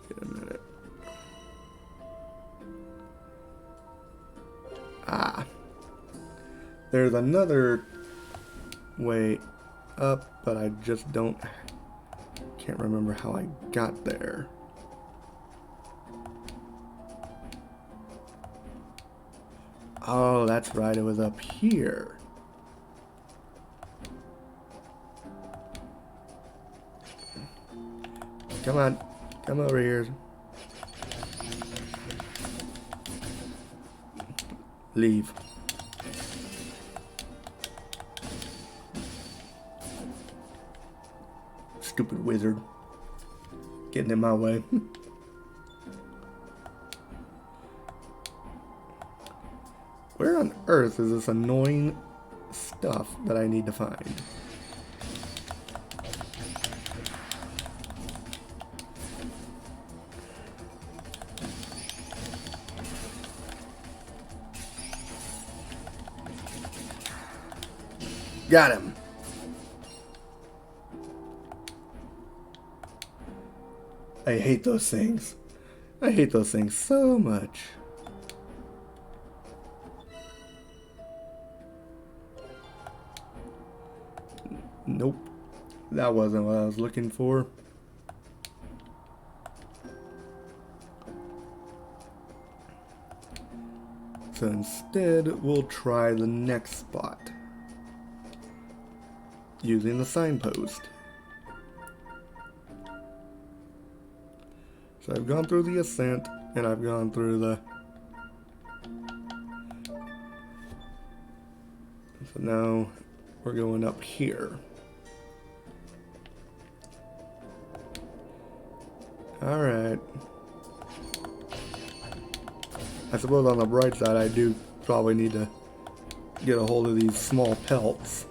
Wait a minute. Ah. There's another way up, but I just can't remember how I got there. Oh, that's right, it was up here. Come on, come over here. Leave. Stupid wizard. Getting in my way. Where on earth is this annoying stuff that I need to find? Got him. I hate those things. I hate those things so much. Nope. That wasn't what I was looking for. So instead, we'll try the next spot. Using the signpost. So I've gone through the ascent, and I've gone through the... So now we're going up here. Alright. I suppose on the bright side, I do probably need to get a hold of these small pelts.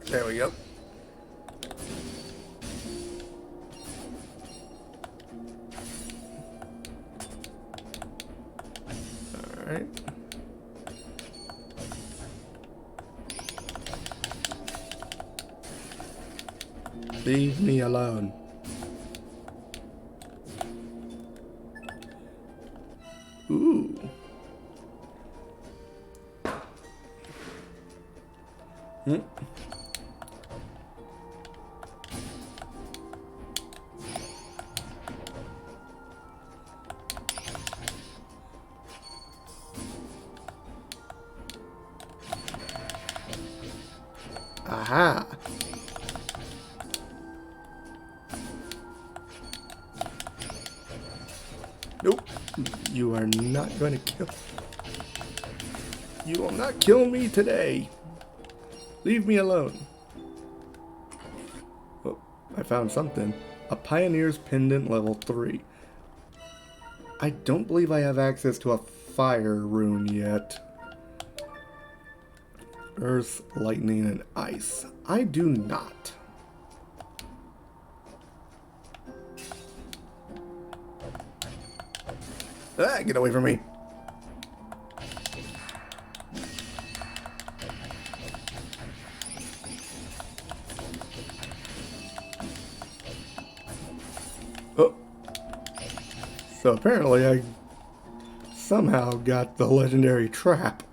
There we go. Alright. Leave me alone. Ooh. Hmm. Aha. Nope. You are not going to kill. You will not kill me today. Leave me alone. Oh, I found something. A Pioneer's Pendant level 3. I don't believe I have access to a fire rune yet. Earth, lightning, and ice. I do not. Ah, get away from me. Oh. So apparently I somehow got the legendary trap.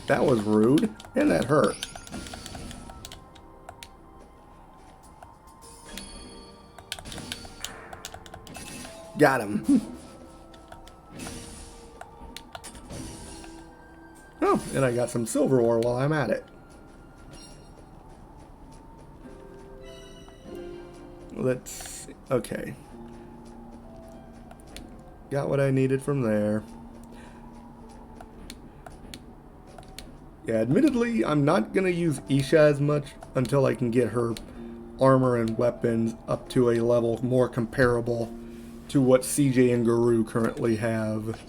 That was rude, and that hurt. Got him. Oh, and I got some silver ore while I'm at it. Let's see. Okay. Got what I needed from there. Yeah, admittedly, I'm not going to use Isha as much until I can get her armor and weapons up to a level more comparable to what CJ and Guru currently have.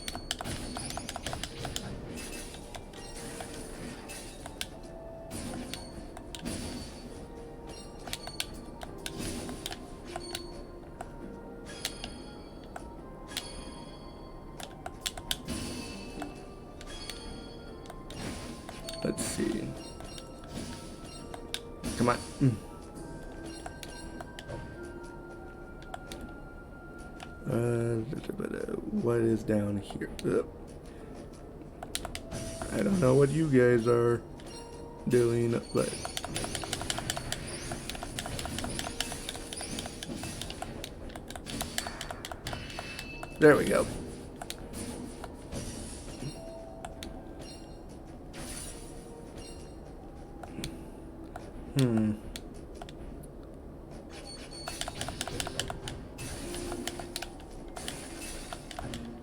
Let's see. Come on. What is down here? I don't know what you guys are doing, but there we go.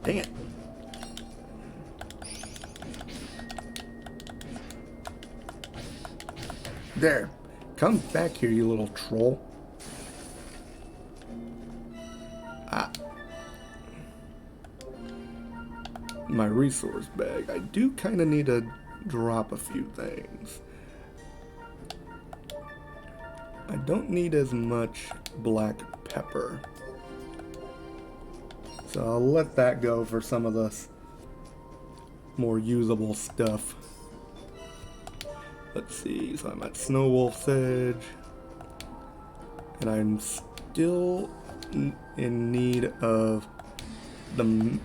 Dang it. There. Come back here, you little troll. Ah. My resource bag. I do kind of need to drop a few things. I don't need as much black pepper. So I'll let that go for some of the more usable stuff. Let's see, so I'm at Snow Wolf's Edge. And I'm still in need of the...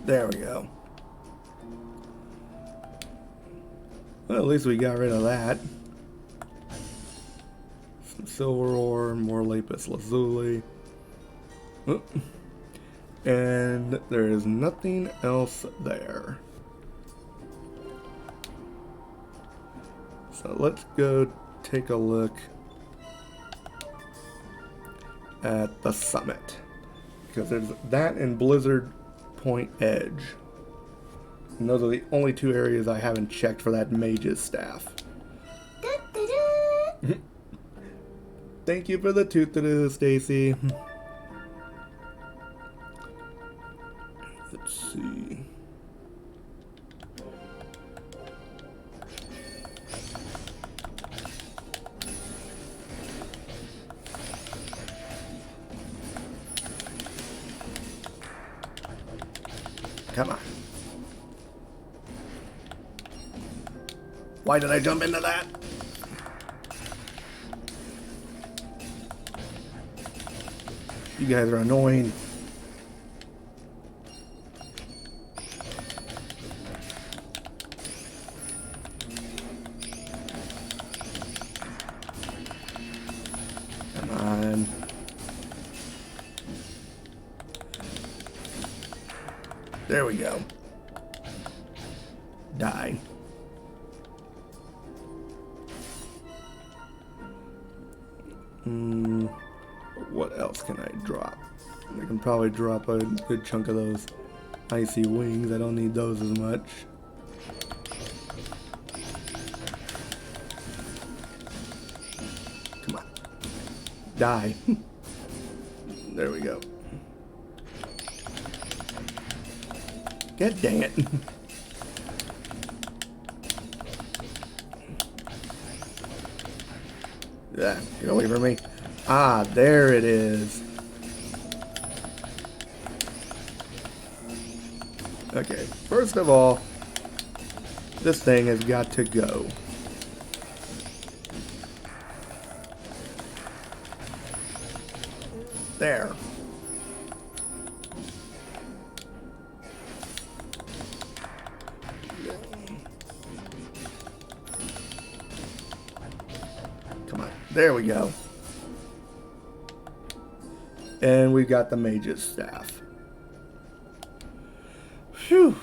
There we go. Well, at least we got rid of that. some silver ore, more lapis lazuli. Oh. And there is nothing else there. So let's go take a look at the summit. Because there's that and Blizzard Point Edge. And those are the only two areas I haven't checked for that mage's staff. Thank you for the toot-to-do, Stacy. Let's see. Come on. Why did I jump into that? You guys are annoying. Come on. There we go. Die. What else can I drop? I can probably drop a good chunk of those icy wings. I don't need those as much. Come on. Die. There we go. God dang it. Yeah, get away from me. Ah, there it is. Okay, first of all, this thing has got to go. There. Come on, there we go. And we've got the mage's staff. Phew.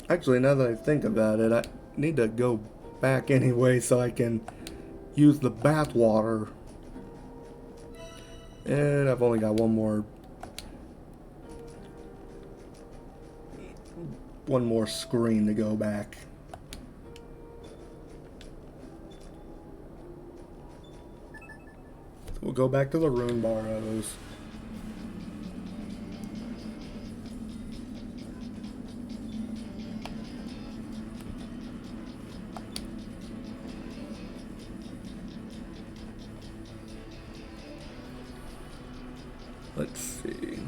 Actually, now that I think about it, I need to go back anyway so I can use the bath water. And I've only got one more screen to go back. We'll go back to the rune barrows. Let's see.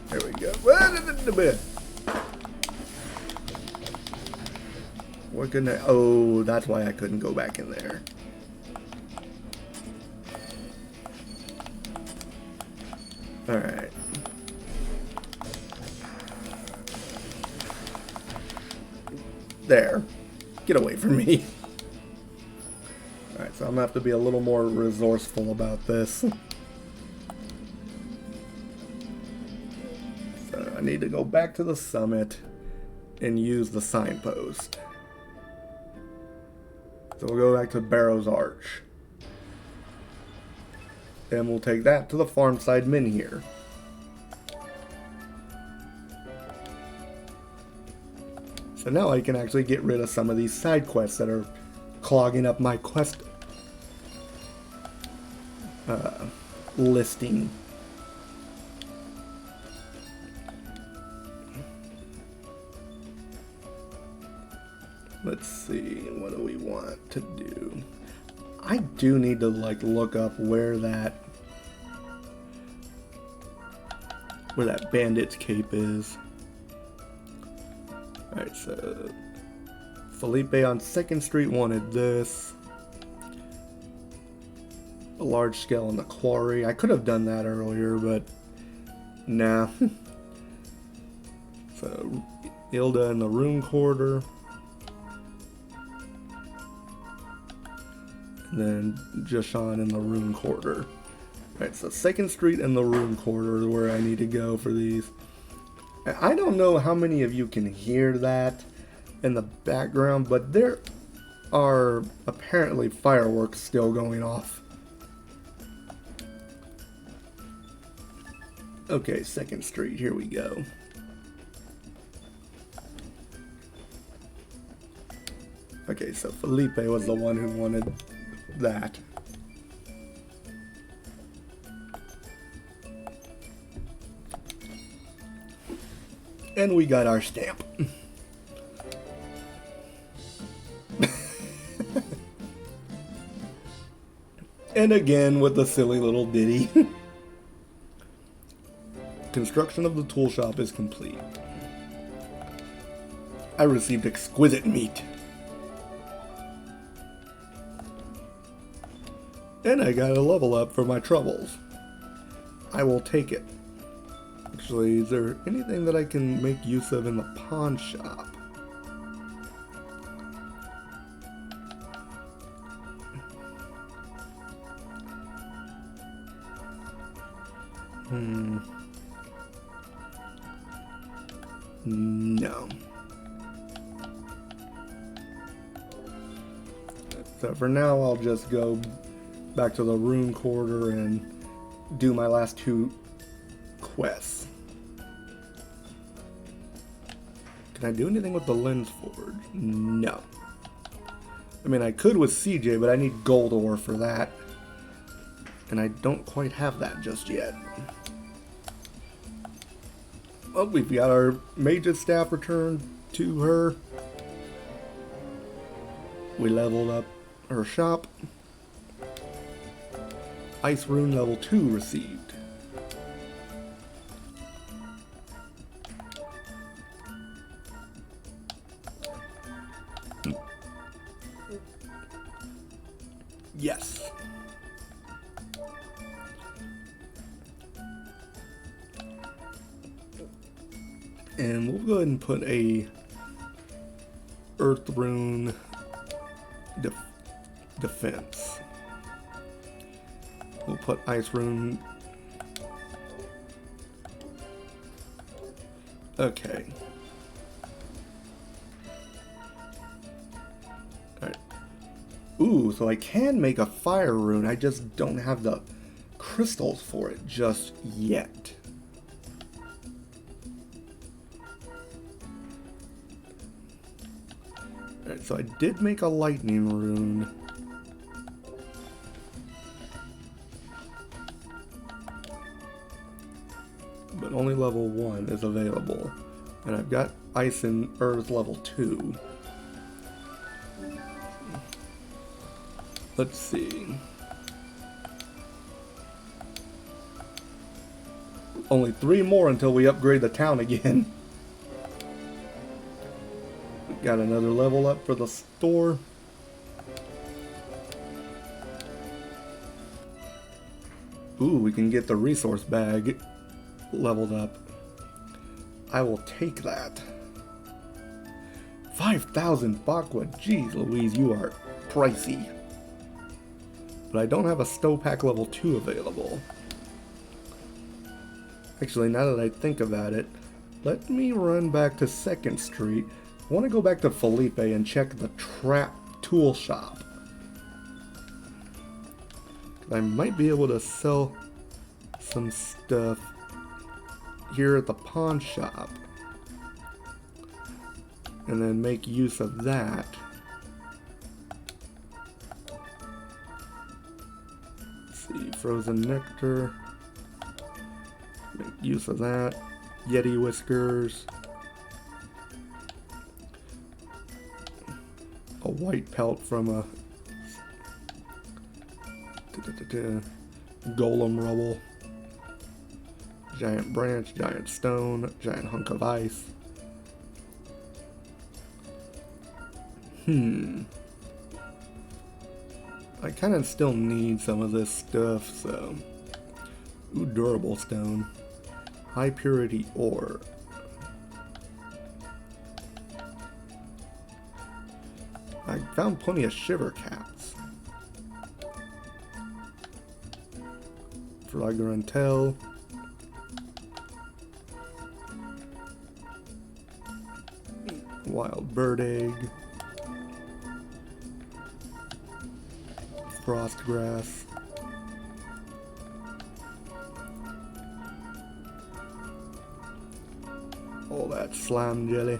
There we go. What can I? Oh, that's why I couldn't go back in there. All right. There. Get away from me. Alright, so I'm gonna have to be a little more resourceful about this. So I need to go back to the summit and use the signpost. So we'll go back to Barrow's Arch. And we'll take that to the farm side min here. So now I can actually get rid of some of these side quests that are clogging up my quest listing. Let's see, what do we want to do? I do need to like look up where that bandit's cape is. Alright, so Felipe on 2nd Street wanted this. a large scale in the quarry. I could have done that earlier, but nah. So, Hilda in the room quarter. And then Jashan in the room quarter. Alright, so 2nd Street and the room quarter is where I need to go for these. I don't know how many of you can hear that in the background, but there are apparently fireworks still going off. Okay, 2nd Street, here we go. Okay, so Felipe was the one who wanted that. And we got our stamp. And again with the silly little ditty. Construction of the tool shop is complete. I received exquisite meat. And I got a level up for my troubles. I will take it. Actually, is there anything that I can make use of in the pawn shop? No. So for now, I'll just go back to the rune quarter and do my last 2 quests. Can I do anything with the lens forge? No. I mean, I could with CJ, but I need gold ore for that. And I don't quite have that just yet. Well, we've got our mage's staff returned to her. We leveled up her shop. Ice rune level 2 received. Yes. And we'll go ahead and put a earth rune defense. We'll put ice rune. Okay. Alright. Ooh, so I can make a fire rune. I just don't have the crystals for it just yet. Alright, so I did make a lightning rune. But only level 1 is available. And I've got ice and earth level 2. Let's see. Only 3 more until we upgrade the town again. Got another level up for the store. Ooh, we can get the resource bag leveled up. I will take that. 5,000 Bakwa. Jeez Louise, you are pricey. But I don't have a Stopack level 2 available. Actually, now that I think about it, let me run back to 2nd Street. I want to go back to Felipe and check the trap tool shop. I might be able to sell some stuff here at the pawn shop. And then make use of that. Let's see, frozen nectar. Make use of that. Yeti whiskers. A white pelt from a golem rubble. Giant branch, giant stone, giant hunk of ice. I kind of still need some of this stuff, so... Ooh, durable stone. High purity ore. I found plenty of shiver caps. Flagrantelle. Wild bird egg. Frost grass. All that slime jelly.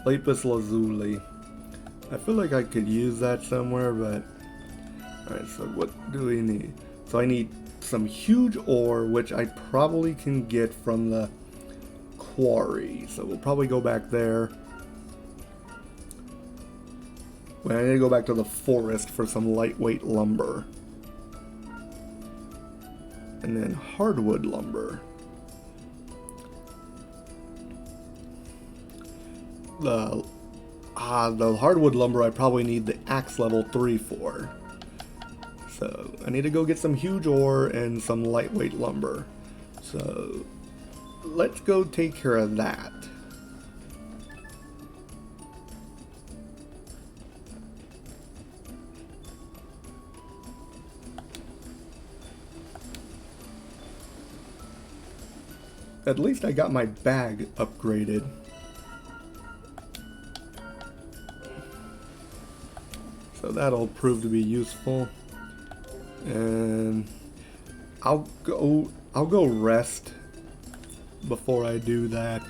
Lapis lazuli. I feel like I could use that somewhere, but... Alright, so what do we need? So I need some huge ore, which I probably can get from the quarry. So we'll probably go back there. Well, I need to go back to the forest for some lightweight lumber. And then hardwood lumber. The hardwood lumber I probably need the axe level 3 for. So I need to go get some huge ore and some lightweight lumber. So let's go take care of that. At least I got my bag upgraded. So that'll prove to be useful. And I'll go rest before I do that.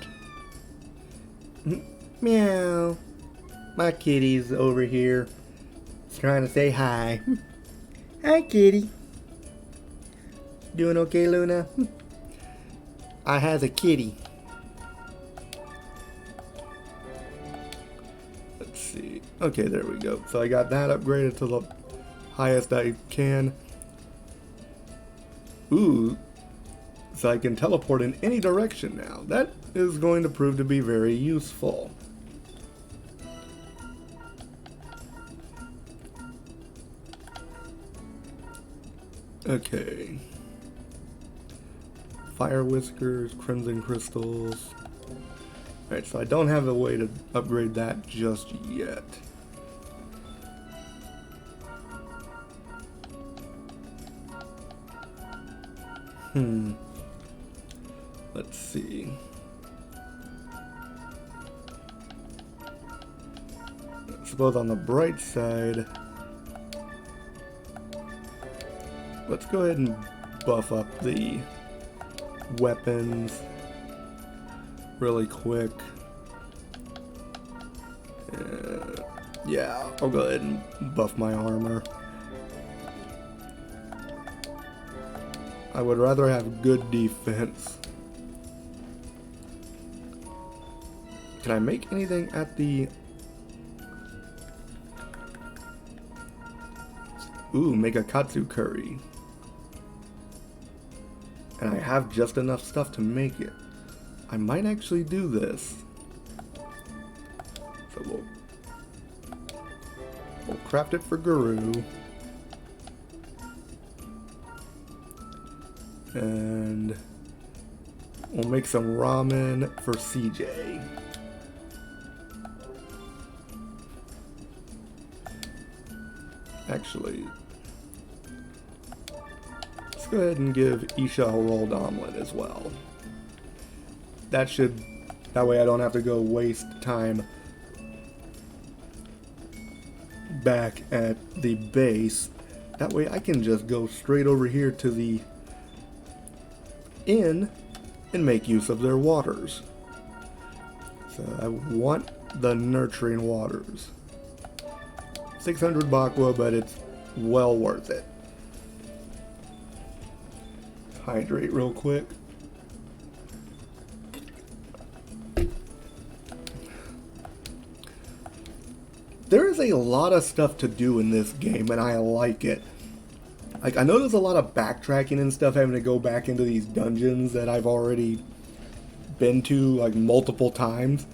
Meow. My kitty's over here. It's trying to say hi. Hi, kitty. Doing okay, Luna? I has a kitty. Let's see. Okay, there we go. So I got that upgraded to the highest I can. Ooh. So I can teleport in any direction now. That is going to prove to be very useful. Okay. Fire whiskers, crimson crystals. Alright, so I don't have a way to upgrade that just yet. Let's see. I suppose on the bright side, let's go ahead and buff up the weapons really quick. Yeah, I'll go ahead and buff my armor. I would rather have good defense. Can I make anything at the... Ooh, make a katsu curry. And I have just enough stuff to make it. I might actually do this. So we'll craft it for Guru. And we'll make some ramen for CJ. Actually, let's go ahead and give Isha a rolled omelet as well. That way I don't have to go waste time back at the base. That way I can just go straight over here to the inn and make use of their waters. So I want the nurturing waters. 600 bakwa, but it's well worth it. Hydrate real quick. There is a lot of stuff to do in this game, and I like it. Like, I know there's a lot of backtracking and stuff, having to go back into these dungeons that I've already been to, like, multiple times.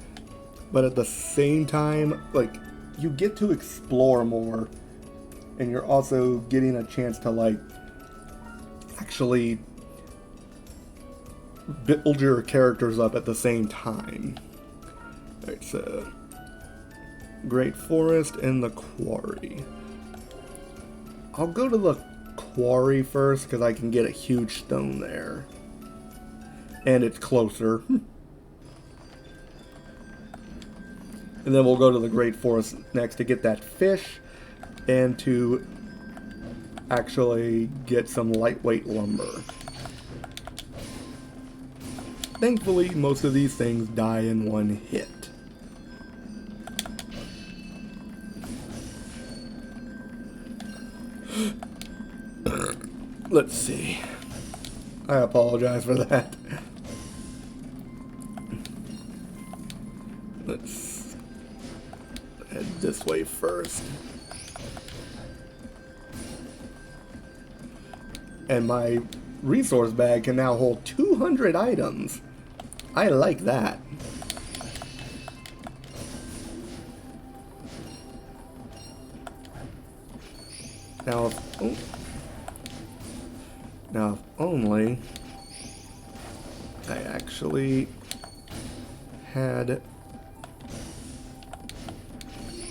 but at the same time, like, you get to explore more, and you're also getting a chance to, like, actually build your characters up at the same time. Alright, so Great Forest and the Quarry. I'll go to the Quarry first because I can get a huge stone there. And it's closer. And then we'll go to the Great Forest next to get that fish and to actually get some lightweight lumber. Thankfully, most of these things die in one hit. Let's see. I apologize for that. Let's head this way first. And my resource bag can now hold 200 items. I like that. Now, if only I actually had...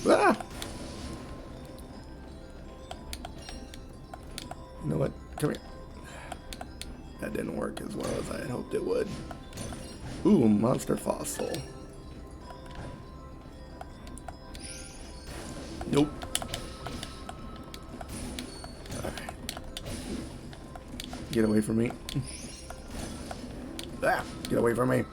Ah! You know what? Come here. That didn't work as well as I had hoped it would. Ooh, monster fossil. Nope. Alright. Get away from me. Ah! Get away from me.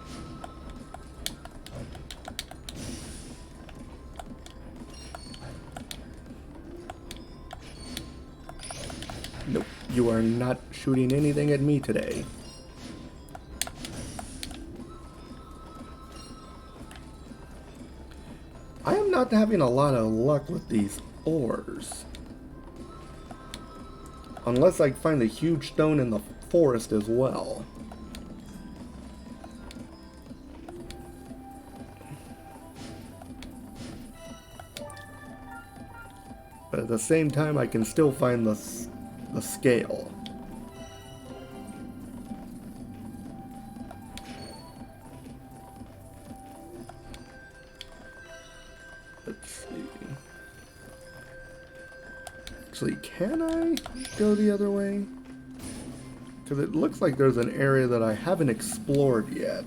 Nope. You are not shooting anything at me today. I am not having a lot of luck with these ores. Unless I find the huge stone in the forest as well. But at the same time, I can still find the scale. Let's see. Actually, can I go the other way? Because it looks like there's an area that I haven't explored yet.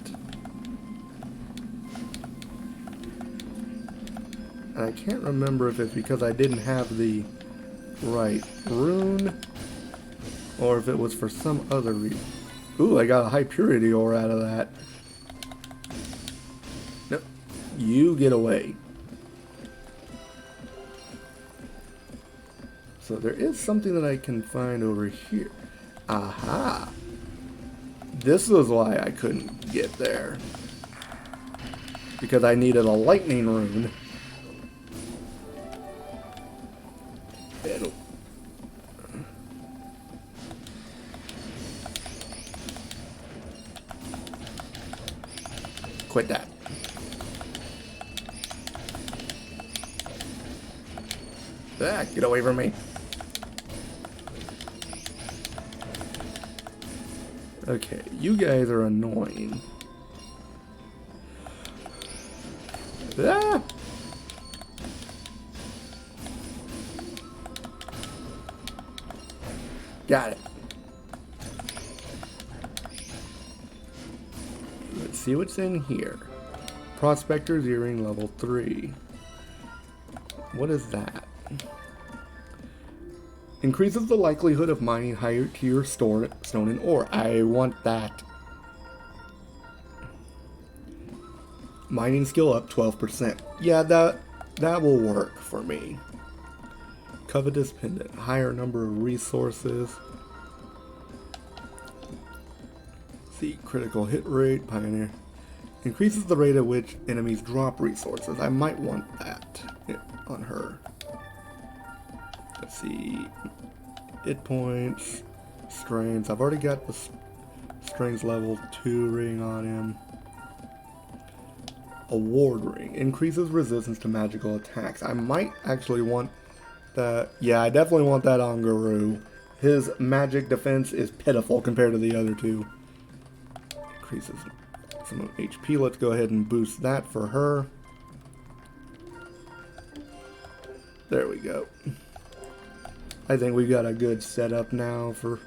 And I can't remember if it's because I didn't have the right rune, or if it was for some other reason. Ooh, I got a high purity ore out of that. Nope. You get away. So there is something that I can find over here. Aha! This is why I couldn't get there. Because I needed a lightning rune. Quit that. Ah, get away from me. Okay, you guys are annoying. Ah! Got it. Let's see what's in here. Prospector's Earring level 3. What is that? Increases the likelihood of mining higher tier stone and ore. I want that. Mining skill up 12%. Yeah, that will work for me. Covetous pendant. Higher number of resources. See, critical hit rate. Pioneer. Increases the rate at which enemies drop resources. I might want that on her. Let's see. Hit points. Strains. I've already got the strains level 2 ring on him. A ward ring. Increases resistance to magical attacks. I might actually want that. Yeah, I definitely want that on Guru. His magic defense is pitiful compared to the other two. Increases some HP. Let's go ahead and boost that for her. There we go. I think we got a good setup now for...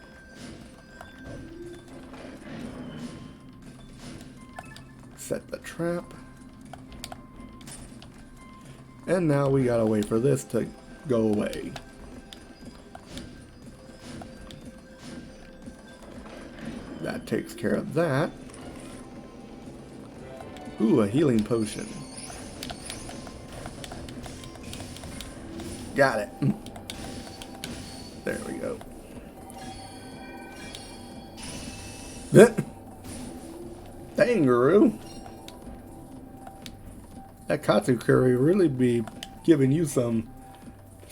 Set the trap. And now we gotta wait for this to go away. That takes care of that. Ooh, a healing potion. Got it. There we go. Dang, Guru. That Katsu curry really be giving you some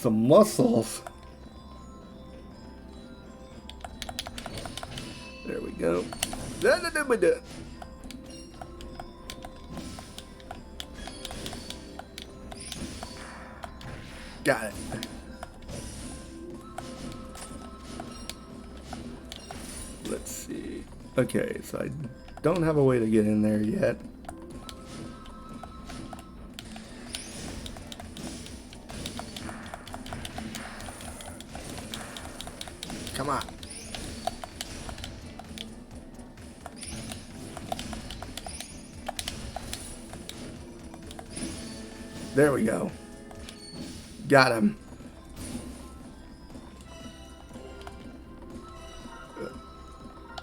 muscles. There we go. Got it. Let's see. Okay, so I don't have a way to get in there yet. Come on. There we go. Got him.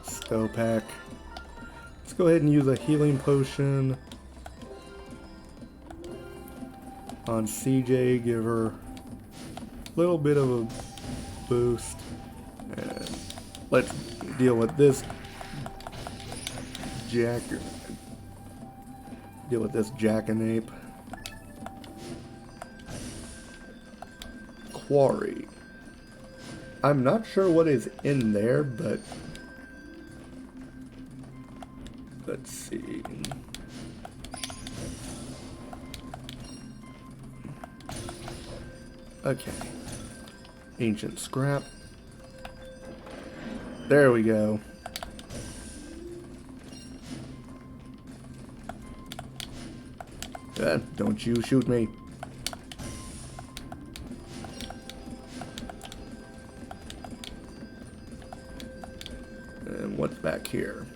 Stopack. Let's go ahead and use a healing potion on CJ. Give her a little bit of a boost. And let's deal with this jackanape. Quarry. I'm not sure what is in there, but let's see. Okay. Ancient scrap. There we go. Don't you shoot me. And what's back here?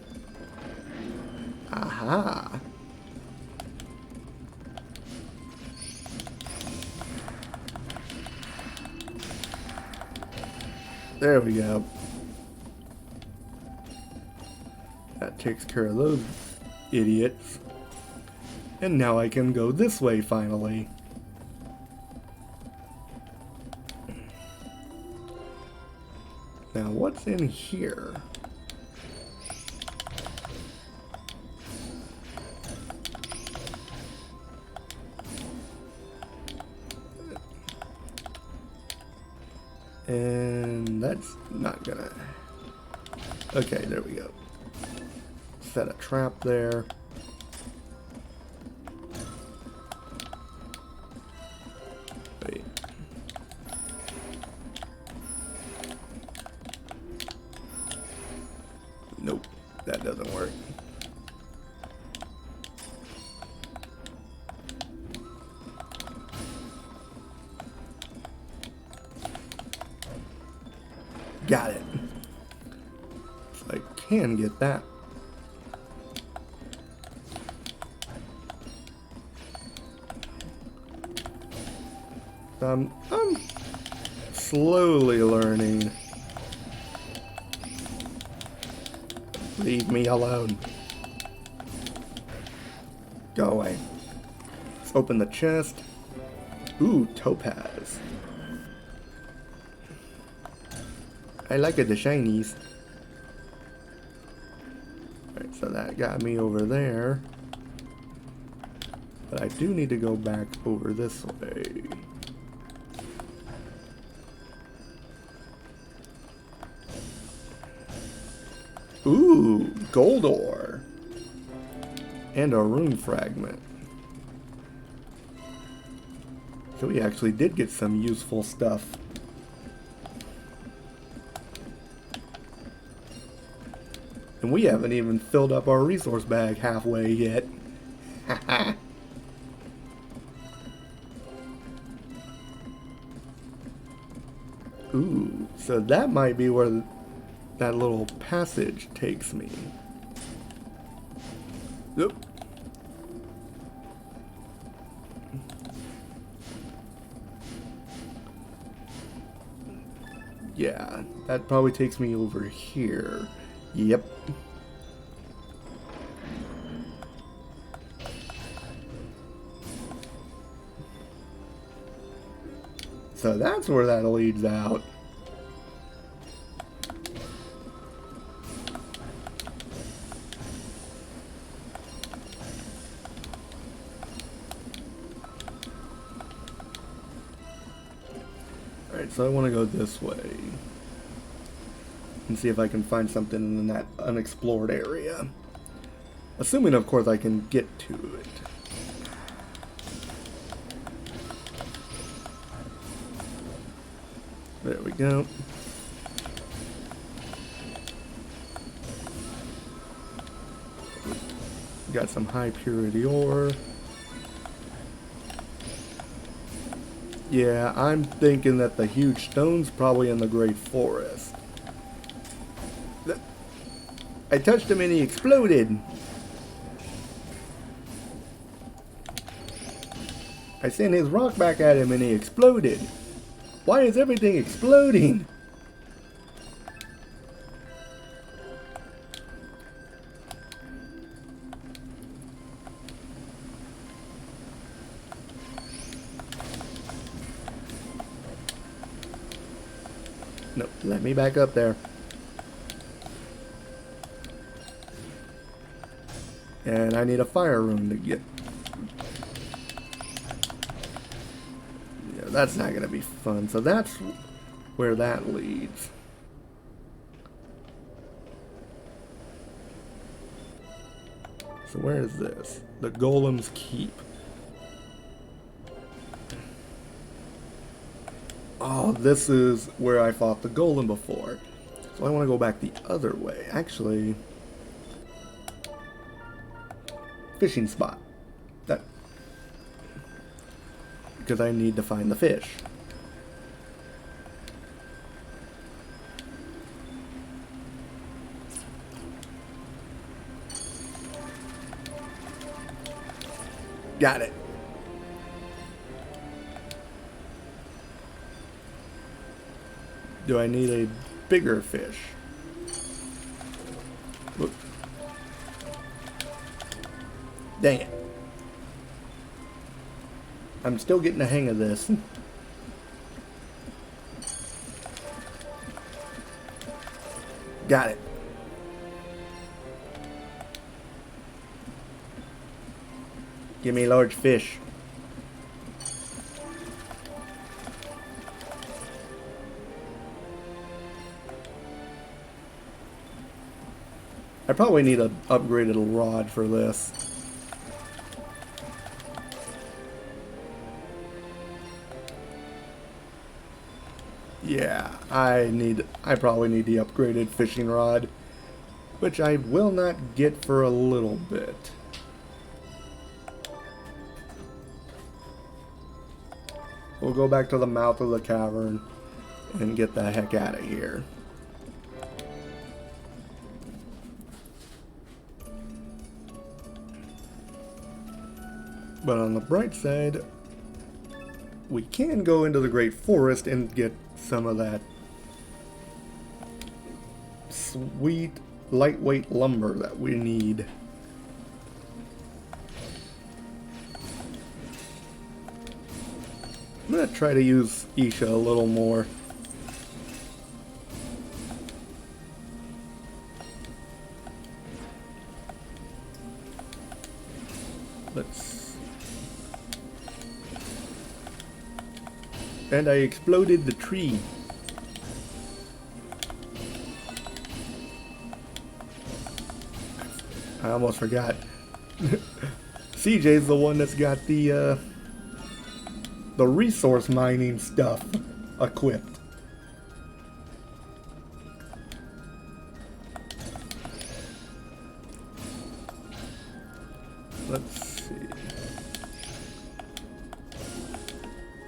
Aha! There we go. That takes care of those idiots. And now I can go this way finally. Now what's in here? And that's not gonna... Okay, there we go. Set a trap there. Wait. Nope, that doesn't work. Got it. So I can get that. I'm slowly learning. Leave me alone. Go away. Let's open the chest. Ooh, topaz. I like it, the shinies. Alright, so that got me over there. But I do need to go back over this way. Ooh, gold ore. And a rune fragment. So we actually did get some useful stuff. And we haven't even filled up our resource bag halfway yet. Haha. Ooh, so that might be where that little passage takes me. Oop. Yeah, that probably takes me over here. Yep. So that's where that leads out. Alright, so I want to go this way. And see if I can find something in that unexplored area. Assuming, of course, I can get to it. There we go. Got some high purity ore. Yeah, I'm thinking that the huge stone's probably in the Great Forest. I touched him and he exploded. I sent his rock back at him and he exploded. Why is everything exploding? No, let me back up there. And I need a fire room to get. Yeah, that's not gonna be fun. So that's where that leads. So where is this? The Golem's Keep. Oh, this is where I fought the Golem before. So I want to go back the other way. Actually, fishing spot. That, because I need to find the fish. Got it. Do I need a bigger fish? Look. Dang it. I'm still getting the hang of this. Got it. Give me a large fish. I probably need an upgraded rod for this. Yeah, I probably need the upgraded fishing rod, which I will not get for a little bit. We'll go back to the mouth of the cavern and get the heck out of here. But on the bright side, we can go into the Great Forest and get some of that sweet, lightweight lumber that we need. I'm going to try to use Isha a little more. And I exploded the tree. I almost forgot. CJ's the one that's got the the resource mining stuff equipped. Let's see.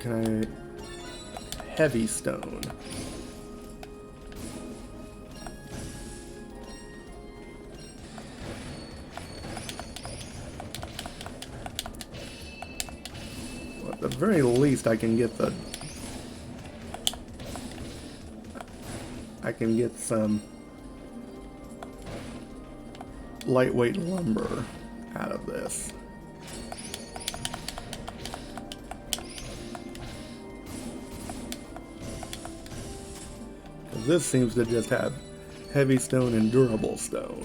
Can I... Heavy stone. Well, at the very least, I can get the... I can get some lightweight lumber out of this. Because this seems to just have heavy stone and durable stone.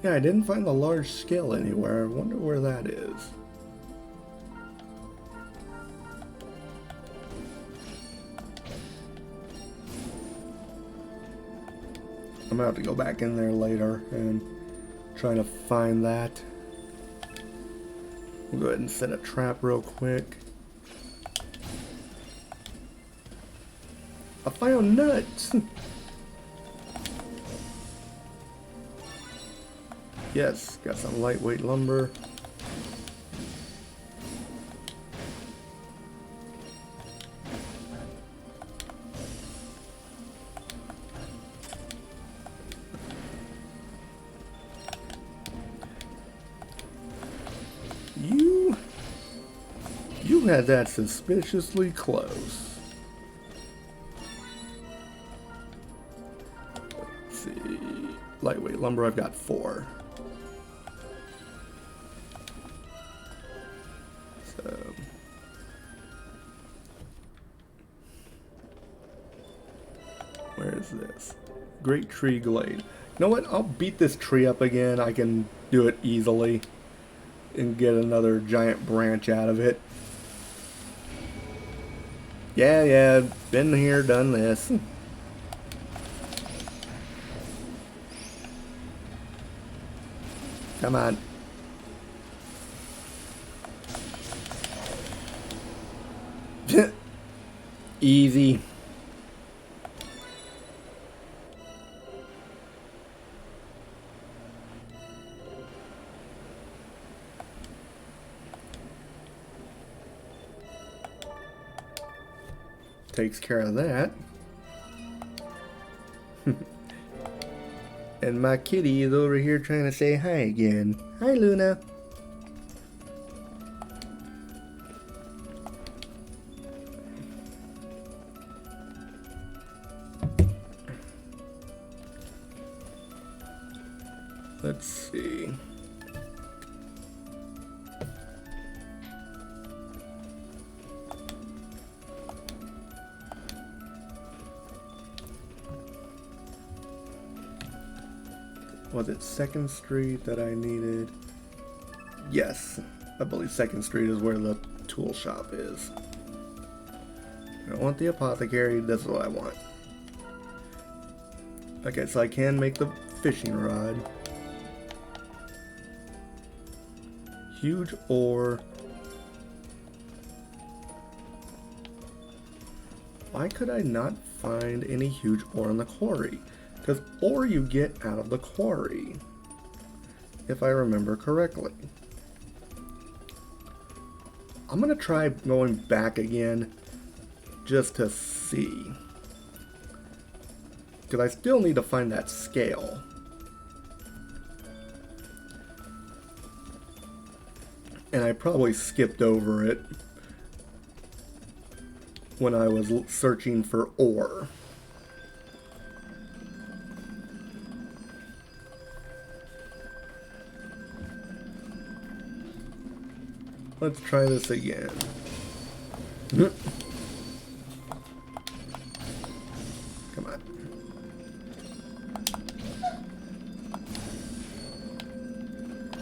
Yeah, I didn't find the large scale anywhere. I wonder where that is. I'm gonna have to go back in there later and try to find that. We'll go ahead and set a trap real quick. I found nuts! Yes, got some lightweight lumber. You had that suspiciously close. Let's see. Lightweight lumber, I've got 4. Where is this? Great tree glade. You know what? I'll beat this tree up again. I can do it easily and get another giant branch out of it. Yeah, been here, done this. Come on. Easy. Takes care of that. And my kitty is over here trying to say hi again. Hi, Luna. Let's see. Was it 2nd Street that I needed? Yes, I believe 2nd Street is where the tool shop is. I don't want the apothecary, this is what I want. Okay, so I can make the fishing rod. Huge ore. Why could I not find any huge ore in the quarry? Because ore you get out of the quarry, if I remember correctly. I'm going to try going back again just to see. Because I still need to find that scale. And I probably skipped over it when I was searching for ore. Let's try this again. Come on.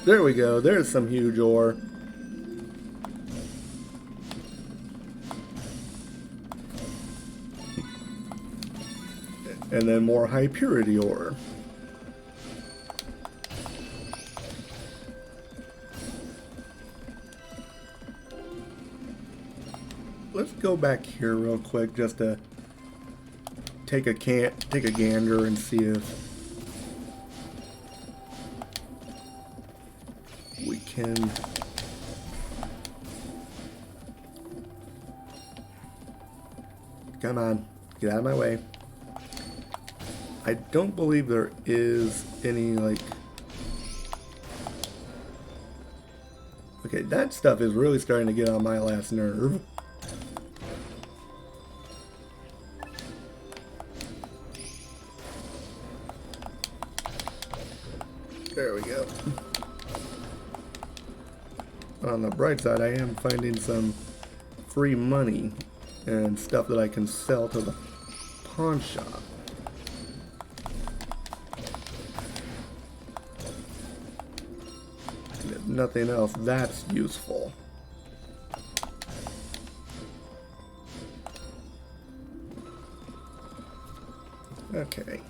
There we go. There's some huge ore. And then more high purity ore. Let's go back here real quick just to take a gander and see if we can come on, get out of my way. I don't believe there is any, like... Okay, that stuff is really starting to get on my last nerve. There we go. On the bright side, I am finding some free money and stuff that I can sell to the pawn shop. And if nothing else, that's useful. Okay.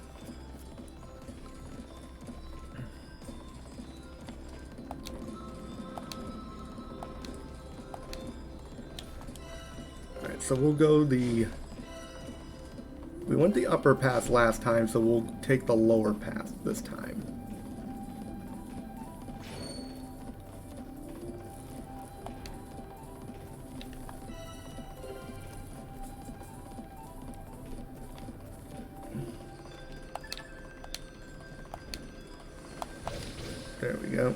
Alright, so we'll go the... We went the upper path last time, so we'll take the lower path this time. There we go.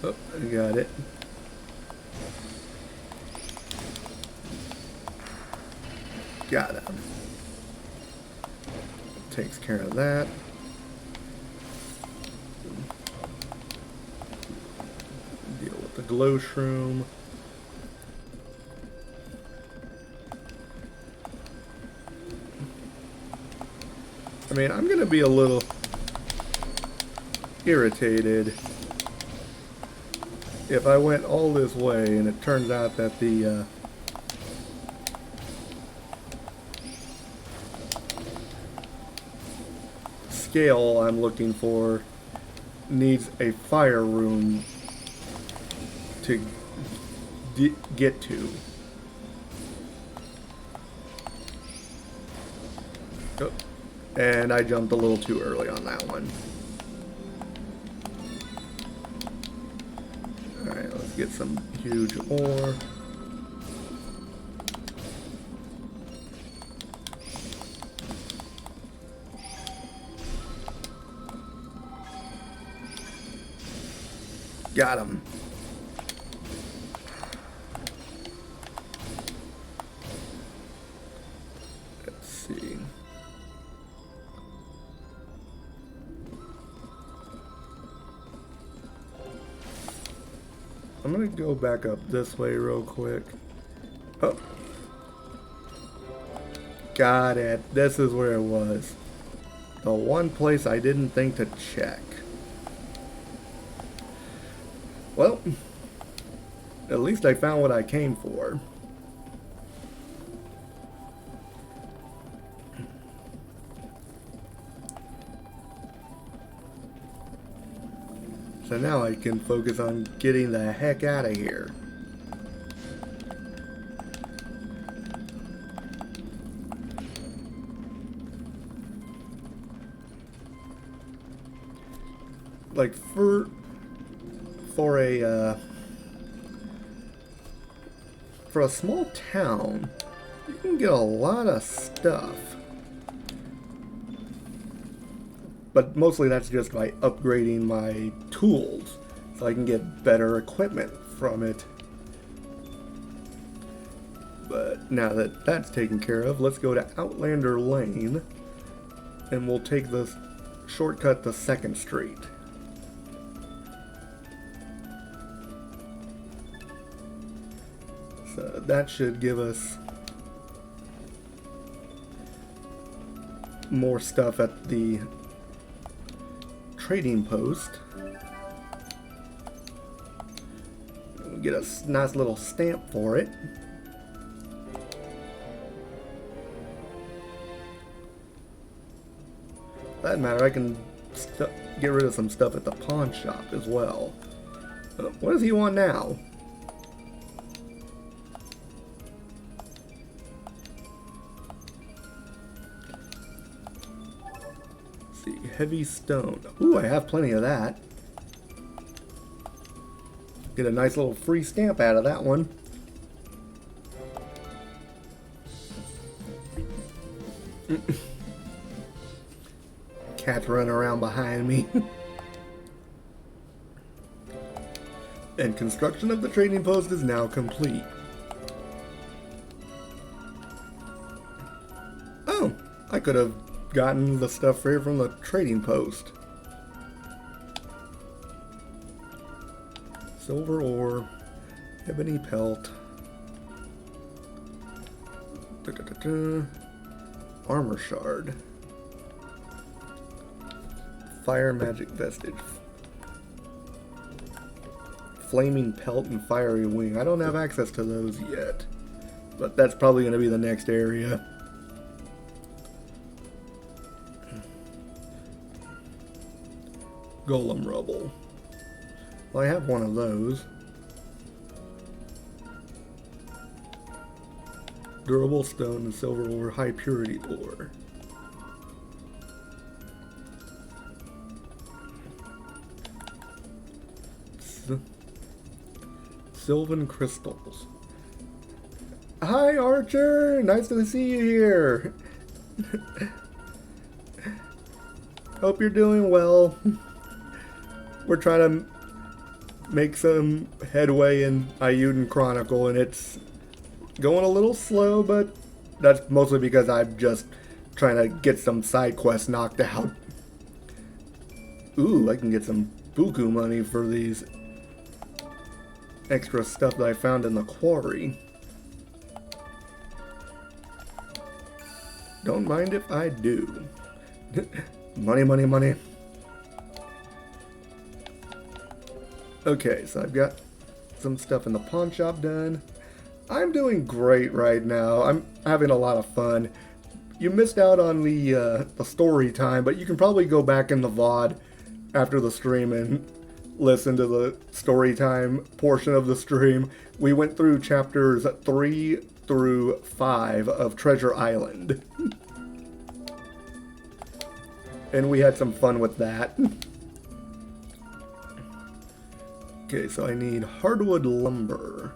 Oh, I got it. Got him. Takes care of that. Deal with the glow shroom. I mean, I'm gonna be a little irritated if I went all this way and it turns out that the scale I'm looking for needs a fire room to get to. Oh, and I jumped a little too early on that one. Alright, let's get some huge ore. Got him. Let's see. I'm gonna go back up this way real quick. Oh. Got it. This is where it was. The one place I didn't think to check. Well, at least I found what I came for. So now I can focus on getting the heck out of here. Like for a small town, you can get a lot of stuff. But mostly that's just by upgrading my tools, so I can get better equipment from it. But now that that's taken care of, let's go to Outlander Lane, and we'll take the shortcut to 2nd Street. So that should give us more stuff at the trading post. Get a nice little stamp for it. For that matter, I can get rid of some stuff at the pawn shop as well. What does he want now? Let's see, heavy stone. Ooh, I have plenty of that. Get a nice little free stamp out of that one. Cat's running around behind me. And construction of the trading post is now complete. Oh, I could have gotten the stuff here from the trading post. Silver ore, ebony pelt, armor shard, fire magic vestige, flaming pelt, and fiery wing. I don't have access to those yet, but that's probably going to be the next area. Golem rubble. Well, I have one of those. Durable stone and silver ore, high purity ore. Sylvan crystals. Hi, Archer! Nice to see you here. Hope you're doing well. We're trying to make some headway in Eiyuden Chronicle, and it's going a little slow, but that's mostly because I'm just trying to get some side quests knocked out. Ooh, I can get some buku money for these extra stuff that I found in the quarry. Don't mind if I do. Money, money, money. Okay, so I've got some stuff in the pawn shop done. I'm doing great right now. I'm having a lot of fun. You missed out on the story time, but you can probably go back in the VOD after the stream and listen to the story time portion of the stream. We went through chapters 3 through 5 of Treasure Island. And we had some fun with that. Okay, so I need hardwood lumber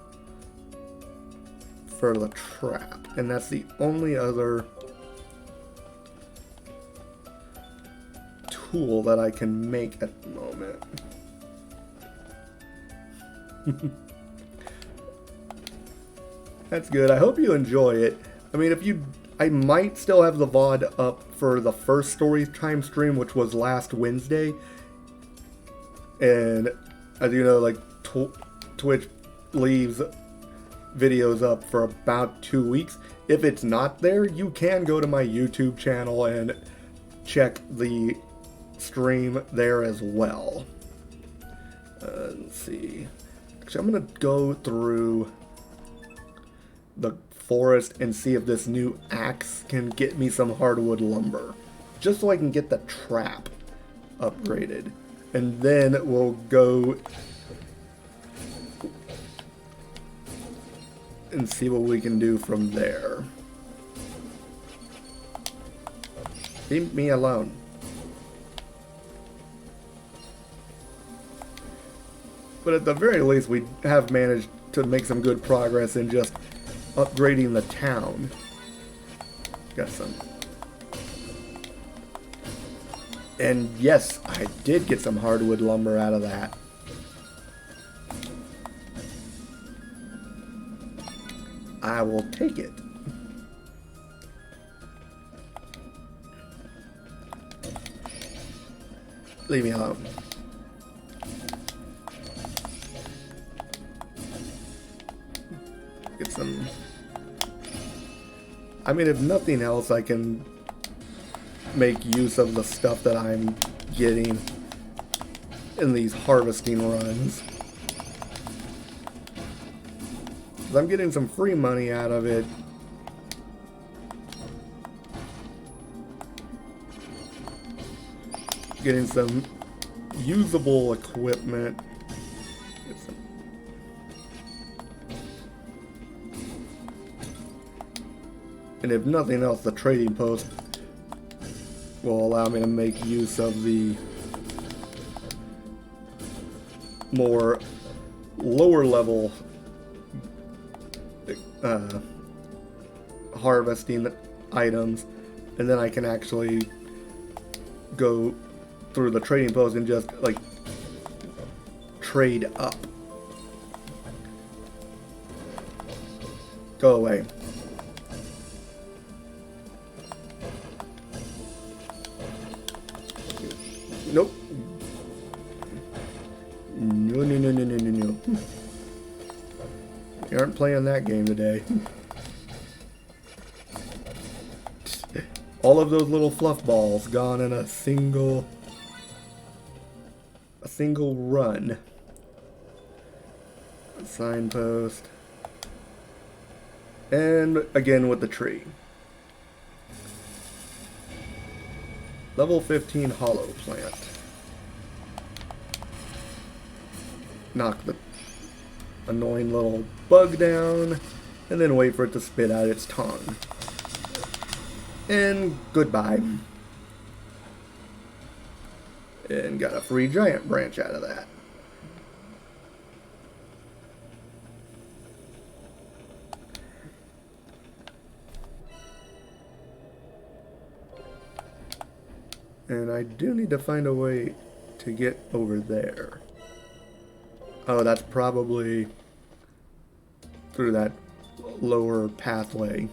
for the trap, and that's the only other tool that I can make at the moment. That's good. I hope you enjoy it. I mean, I might still have the VOD up for the first Storytime stream, which was last Wednesday. And as you know, like Twitch leaves videos up for about 2 weeks. If it's not there, you can go to my YouTube channel and check the stream there as well. Let's see. Actually, I'm going to go through the forest and see if this new axe can get me some hardwood lumber. Just so I can get the trap upgraded. And then we'll go and see what we can do from there. Leave me alone. But at the very least, we have managed to make some good progress in just upgrading the town. Got some. And yes, I did get some hardwood lumber out of that. I will take it. Leave me alone. Get some. I mean, if nothing else, I can make use of the stuff that I'm getting in these harvesting runs. 'Cause I'm getting some free money out of it. Getting some usable equipment. And if nothing else, the trading post will allow me to make use of the more lower level harvesting items, and then I can actually go through the trading post and just like trade up. Go away. Nope. No, no, no, no, no, no, no. You aren't playing that game today. All of those little fluff balls gone in a single run. Signpost. And again with the tree. Level 15 hollow plant. Knock the annoying little bug down, and then wait for it to spit out its tongue. And goodbye. And got a free giant branch out of that. And I do need to find a way to get over there. Oh, that's probably through that lower pathway.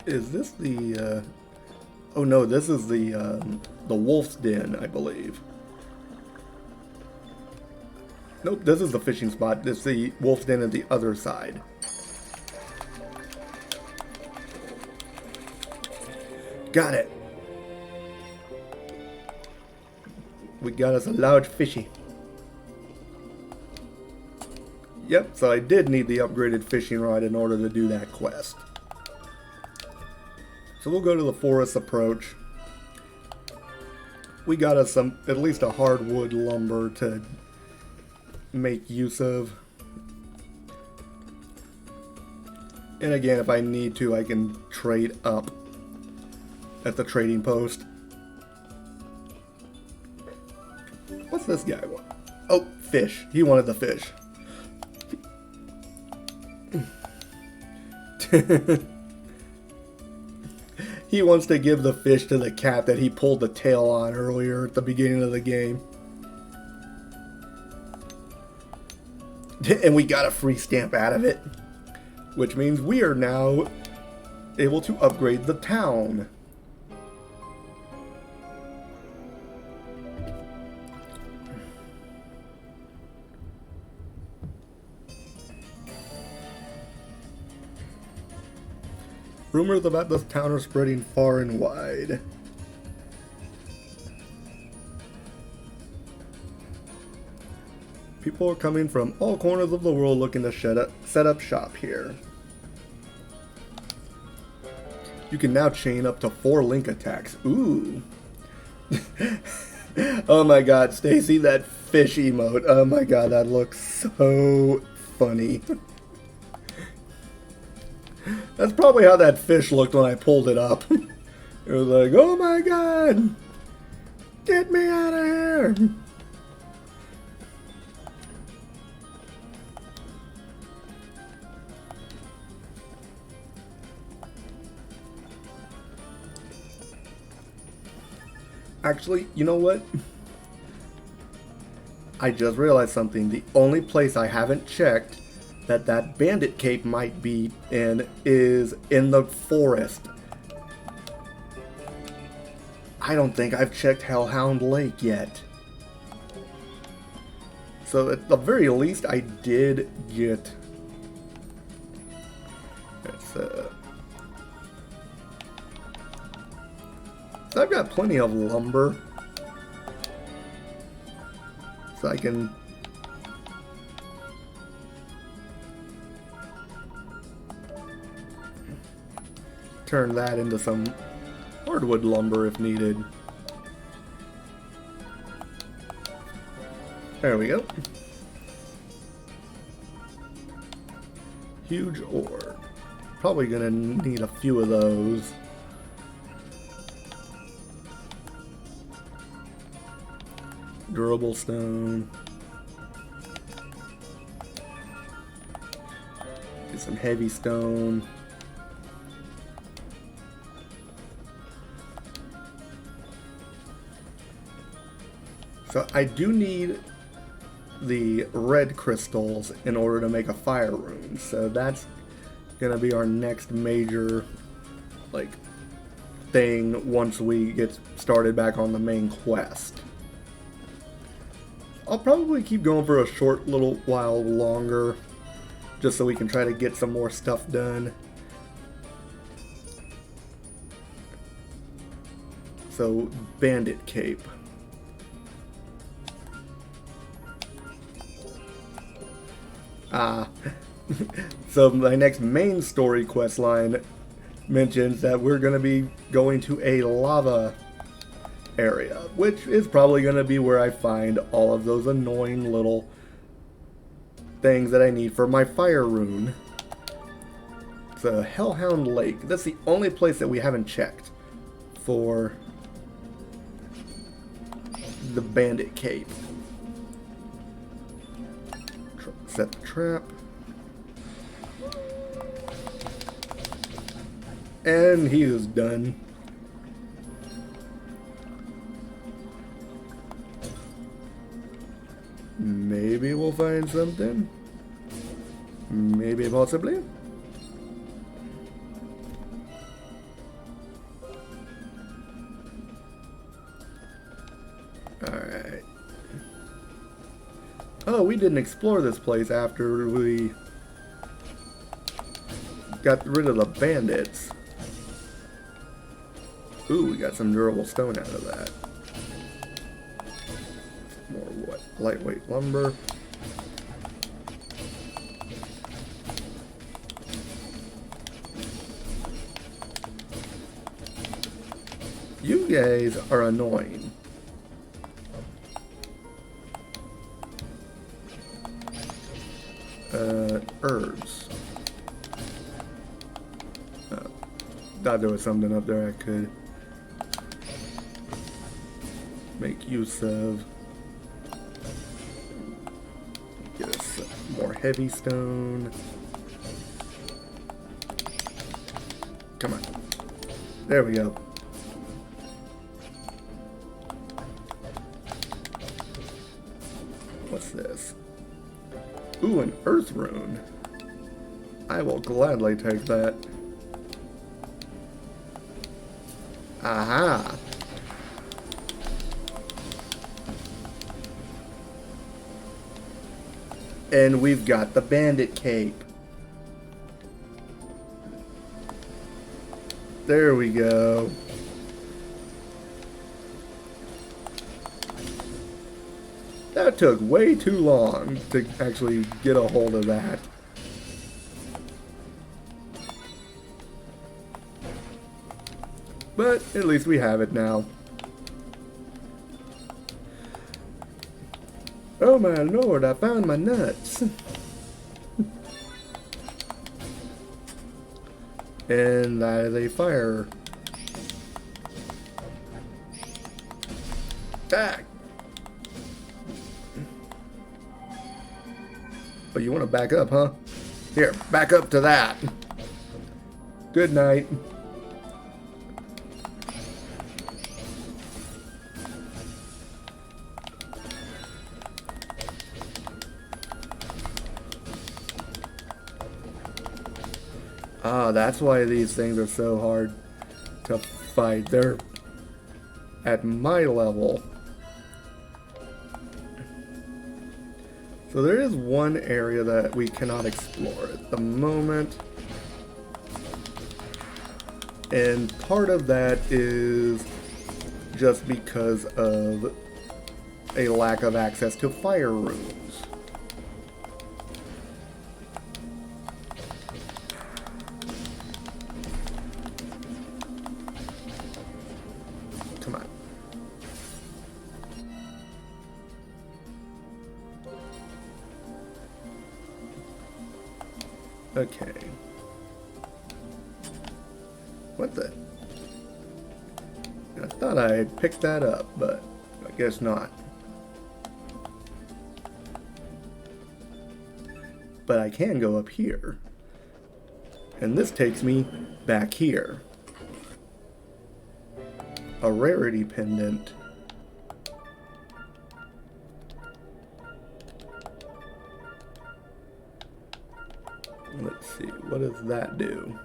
Is this the, oh no, this is the wolf's den, I believe. Nope, this is the fishing spot. This is the wolf's den at the other side. Got it. We got us a large fishy. Yep, so I did need the upgraded fishing rod in order to do that quest. So we'll go to the forest approach. We got us some, at least a hardwood lumber to make use of. And again, if I need to, I can trade up at the trading post. What's this guy want? Oh, fish. He wanted the fish. He wants to give the fish to the cat that he pulled the tail on earlier at the beginning of the game. And we got a free stamp out of it, which means we are now able to upgrade the town. Rumors about this town are spreading far and wide. People are coming from all corners of the world looking to set up shop here. You can now chain up to 4 link attacks. Ooh. Oh my god, Stacy, that fish emote. Oh my god, that looks so funny. That's probably how that fish looked when I pulled it up. It was like, oh my god! Get me out of here! Actually, you know what? I just realized something. The only place I haven't checked that bandit cape might be in is in the forest. I don't think I've checked Hellhound Lake yet. So at the very least I did get I've got plenty of lumber. So I can turn that into some hardwood lumber if needed. There we go. Huge ore. Probably gonna need a few of those. Durable stone. Get some heavy stone. So I do need the red crystals in order to make a fire rune. So that's gonna be our next major thing once we get started back on the main quest. I'll probably keep going for a short little while longer just so we can try to get some more stuff done. So, Bandit Cape. So my next main story quest line mentions that we're going to be going to a lava area, which is probably going to be where I find all of those annoying little things that I need for my fire rune. It's a Hellhound Lake. That's the only place that we haven't checked for the Bandit Cape. Set the trap. And he is done. Maybe we'll find something. Maybe, possibly. Alright. Oh, we didn't explore this place after we got rid of the bandits. Ooh, we got some durable stone out of that. More what? Lightweight lumber. You guys are annoying. Herbs. Thought there was something up there I could make use of. Get us some more heavy stone. Come on. There we go. What's this? Ooh, an earth rune. I will gladly take that. Aha! And we've got the bandit cape. There we go. That took way too long to actually get a hold of that. But at least we have it now. Oh my lord, I found my nuts. And that is a fire. Back. Oh, you want to back up, huh? Here, back up to that. Good night. Ah, that's why these things are so hard to fight. They're at my level. So there is one area that we cannot explore at the moment. And part of that is just because of a lack of access to fire rooms. Come on. Okay. What the? I thought I had picked that up, but I guess not. But I can go up here. And this takes me back here. A rarity pendant. Let's see, what does that do?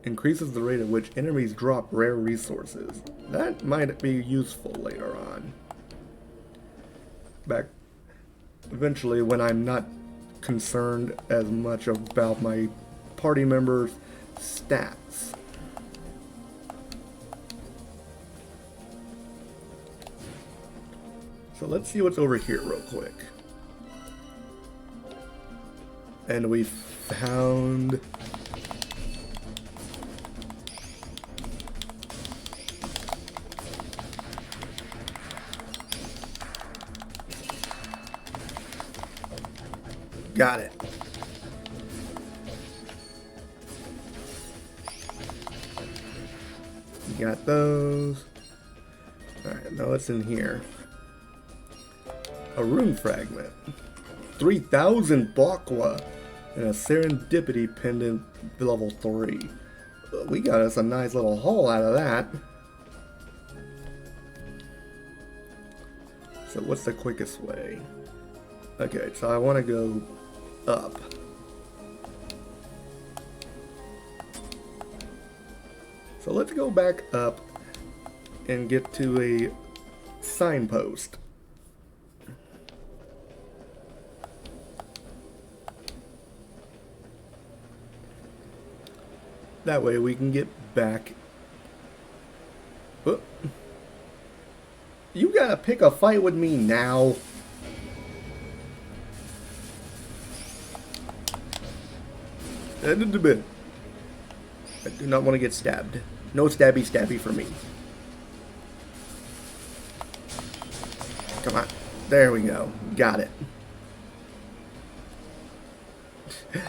Increases the rate at which enemies drop rare resources. That might be useful later on. Back eventually when I'm not concerned as much about my party members' stats. So let's see what's over here real quick. And we found got it. Got those. Alright, now what's in here? A rune fragment. 3,000 Bakwa. And a serendipity pendant level 3. We got us a nice little haul out of that. So what's the quickest way? Okay, so I want to go up. So let's go back up and get to a signpost. That way we can get back. Oh. You gotta pick a fight with me now. End of the bit. I do not want to get stabbed. No stabby stabby for me. Come on. There we go. Got it.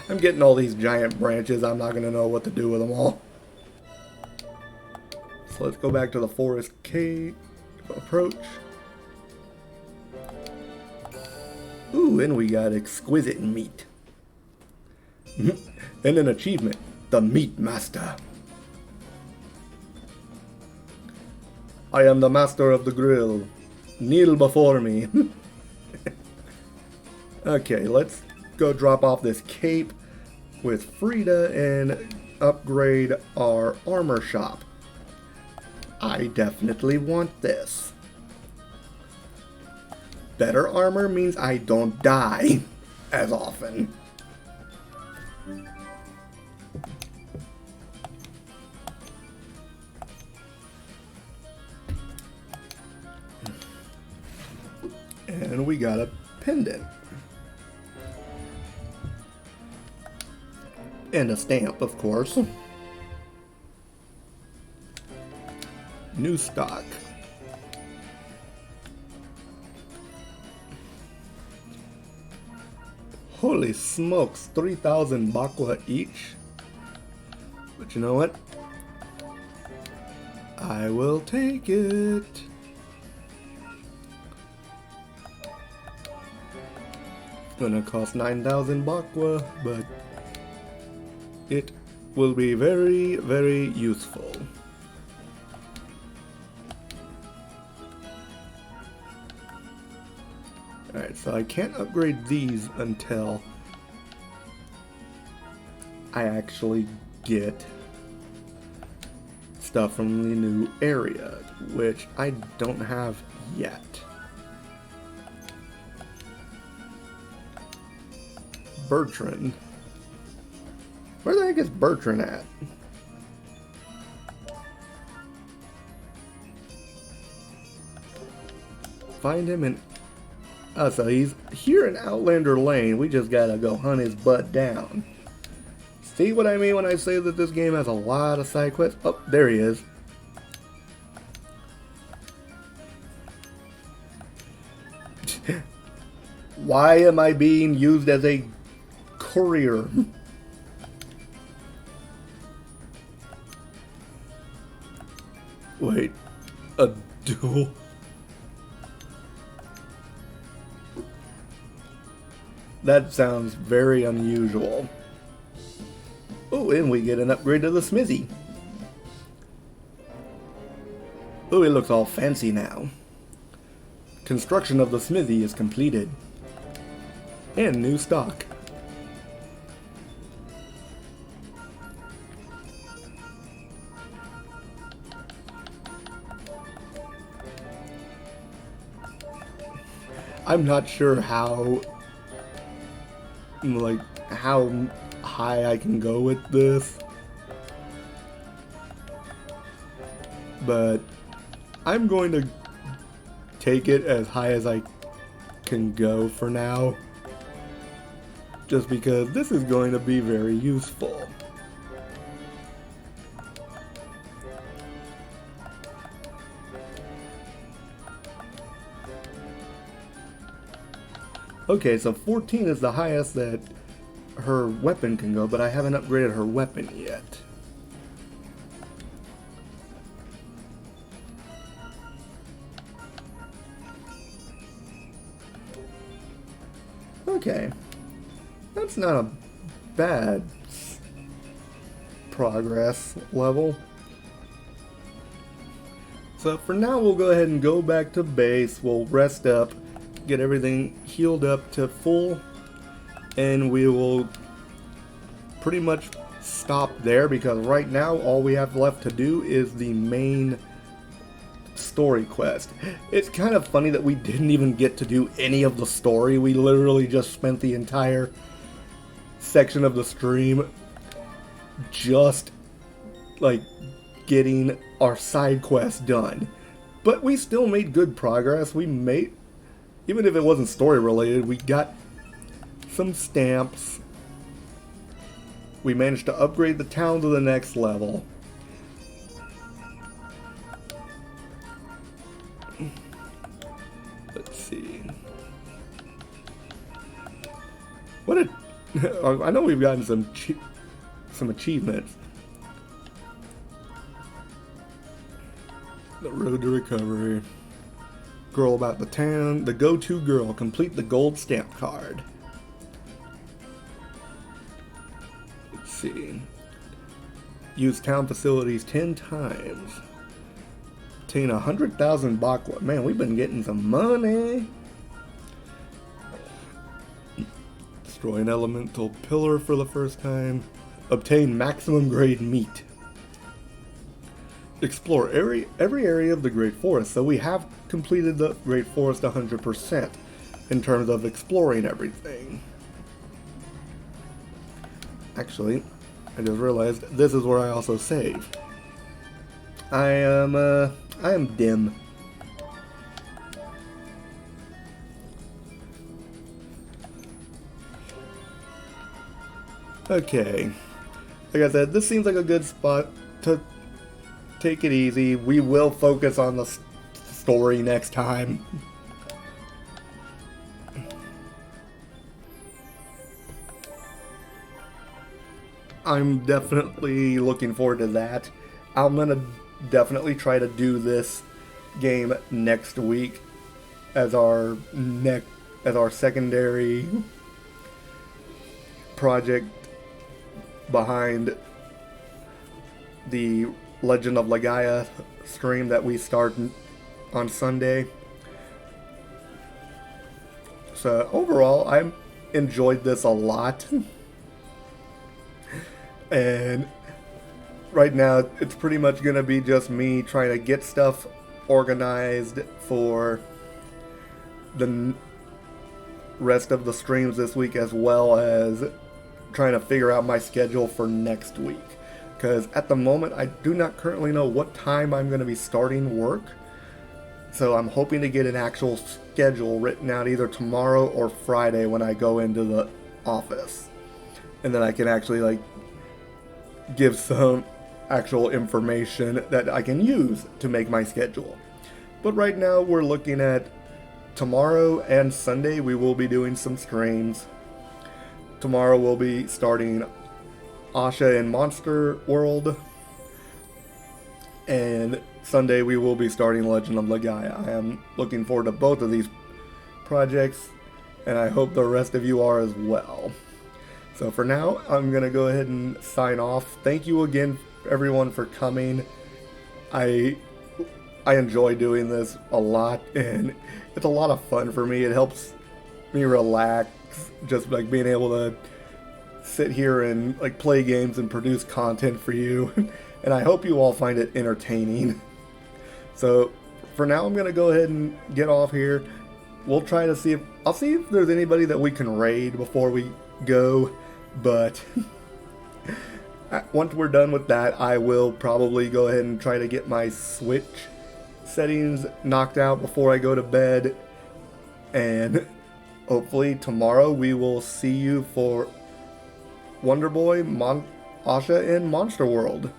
I'm getting all these giant branches. I'm not going to know what to do with them all. So let's go back to the forest cave approach. Ooh, and we got exquisite meat. And an achievement. The Meat Master. I am the master of the grill. Kneel before me. Okay, let's go drop off this cape with Frida and upgrade our armor shop. I definitely want this. Better armor means I don't die as often. And we got a pendant. And a stamp, of course. New stock. Holy smokes, 3,000 Bakwa each. But you know what? I will take it. Gonna cost 9,000 Bakwa, but it will be very, very useful. Alright, so I can't upgrade these until I actually get stuff from the new area, which I don't have yet. Bertrand. Where the heck is Bertrand at? find him in... Oh, so he's here in Outlander Lane. We just gotta go hunt his butt down. See what I mean when I say that this game has a lot of side quests? Oh, there he is. Why am I being used as a courier? Wait, a duel? That sounds very unusual. Oh, and we get an upgrade to the smithy. Oh, it looks all fancy now. Construction of the smithy is completed. And new stock. I'm not sure how high I can go with this, but I'm going to take it as high as I can go for now, just because this is going to be very useful. Okay, so 14 is the highest that her weapon can go, but I haven't upgraded her weapon yet. Okay, that's not a bad progress level. So for now we'll go ahead and go back to base, we'll rest up, get everything healed up to full, and we will pretty much stop there, because right now all we have left to do is the main story quest. It's kind of funny that we didn't even get to do any of the story. We literally just spent the entire section of the stream just like getting our side quest done. But we still made good progress. We made, even if it wasn't story related, we got some stamps. We managed to upgrade the town to the next level. Let's see. What a... I know we've gotten some achievements. The road to recovery. Girl about the town. The go-to girl. Complete the gold stamp card. Let's see. Use town facilities 10 times. Obtain 100,000 bakwa. Man, we've been getting some money. Destroy an elemental pillar for the first time. Obtain maximum grade meat. Explore every area of the Great Forest. So we have completed the Great Forest 100% in terms of exploring everything. Actually, I just realized this is where I also save. I am dim. Okay. Like I said, this seems like a good spot to take it easy. We will focus on the story next time. I'm definitely looking forward to that. I'm gonna definitely try to do this game next week as our secondary project behind the Legend of Legaia stream that we start on Sunday. So overall, I enjoyed this a lot. And right now, it's pretty much going to be just me trying to get stuff organized for the rest of the streams this week, as well as trying to figure out my schedule for next week. Because at the moment, I do not currently know what time I'm going to be starting work. So I'm hoping to get an actual schedule written out either tomorrow or Friday when I go into the office. And then I can actually like give some actual information that I can use to make my schedule. But right now we're looking at tomorrow and Sunday we will be doing some streams. Tomorrow we'll be starting Asha in Monster World. And Sunday we will be starting Legend of Legaia. I am looking forward to both of these projects, and I hope the rest of you are as well. So for now, I'm going to go ahead and sign off. Thank you again, everyone, for coming. I enjoy doing this a lot, and it's a lot of fun for me. It helps me relax, just like being able to sit here and like play games and produce content for you. And I hope you all find it entertaining. So for now, I'm going to go ahead and get off here. We'll try to see if there's anybody that we can raid before we go. But once we're done with that, I will probably go ahead and try to get my Switch settings knocked out before I go to bed. And hopefully tomorrow we will see you for Wonder Boy Asha in Monster World.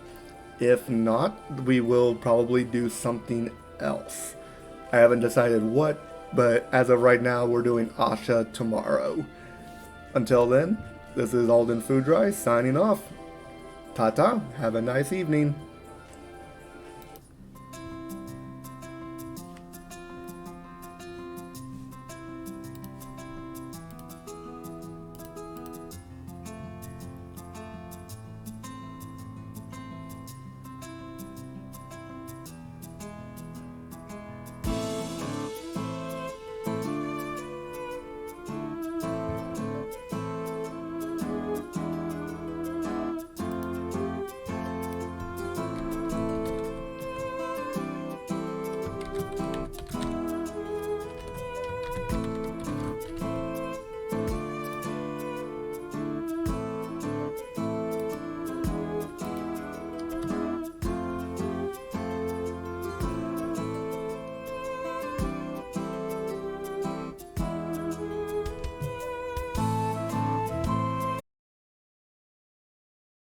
If not, we will probably do something else. I haven't decided what, but as of right now, we're doing Asha tomorrow. Until then, this is Alden Foodry signing off. Ta-ta, have a nice evening.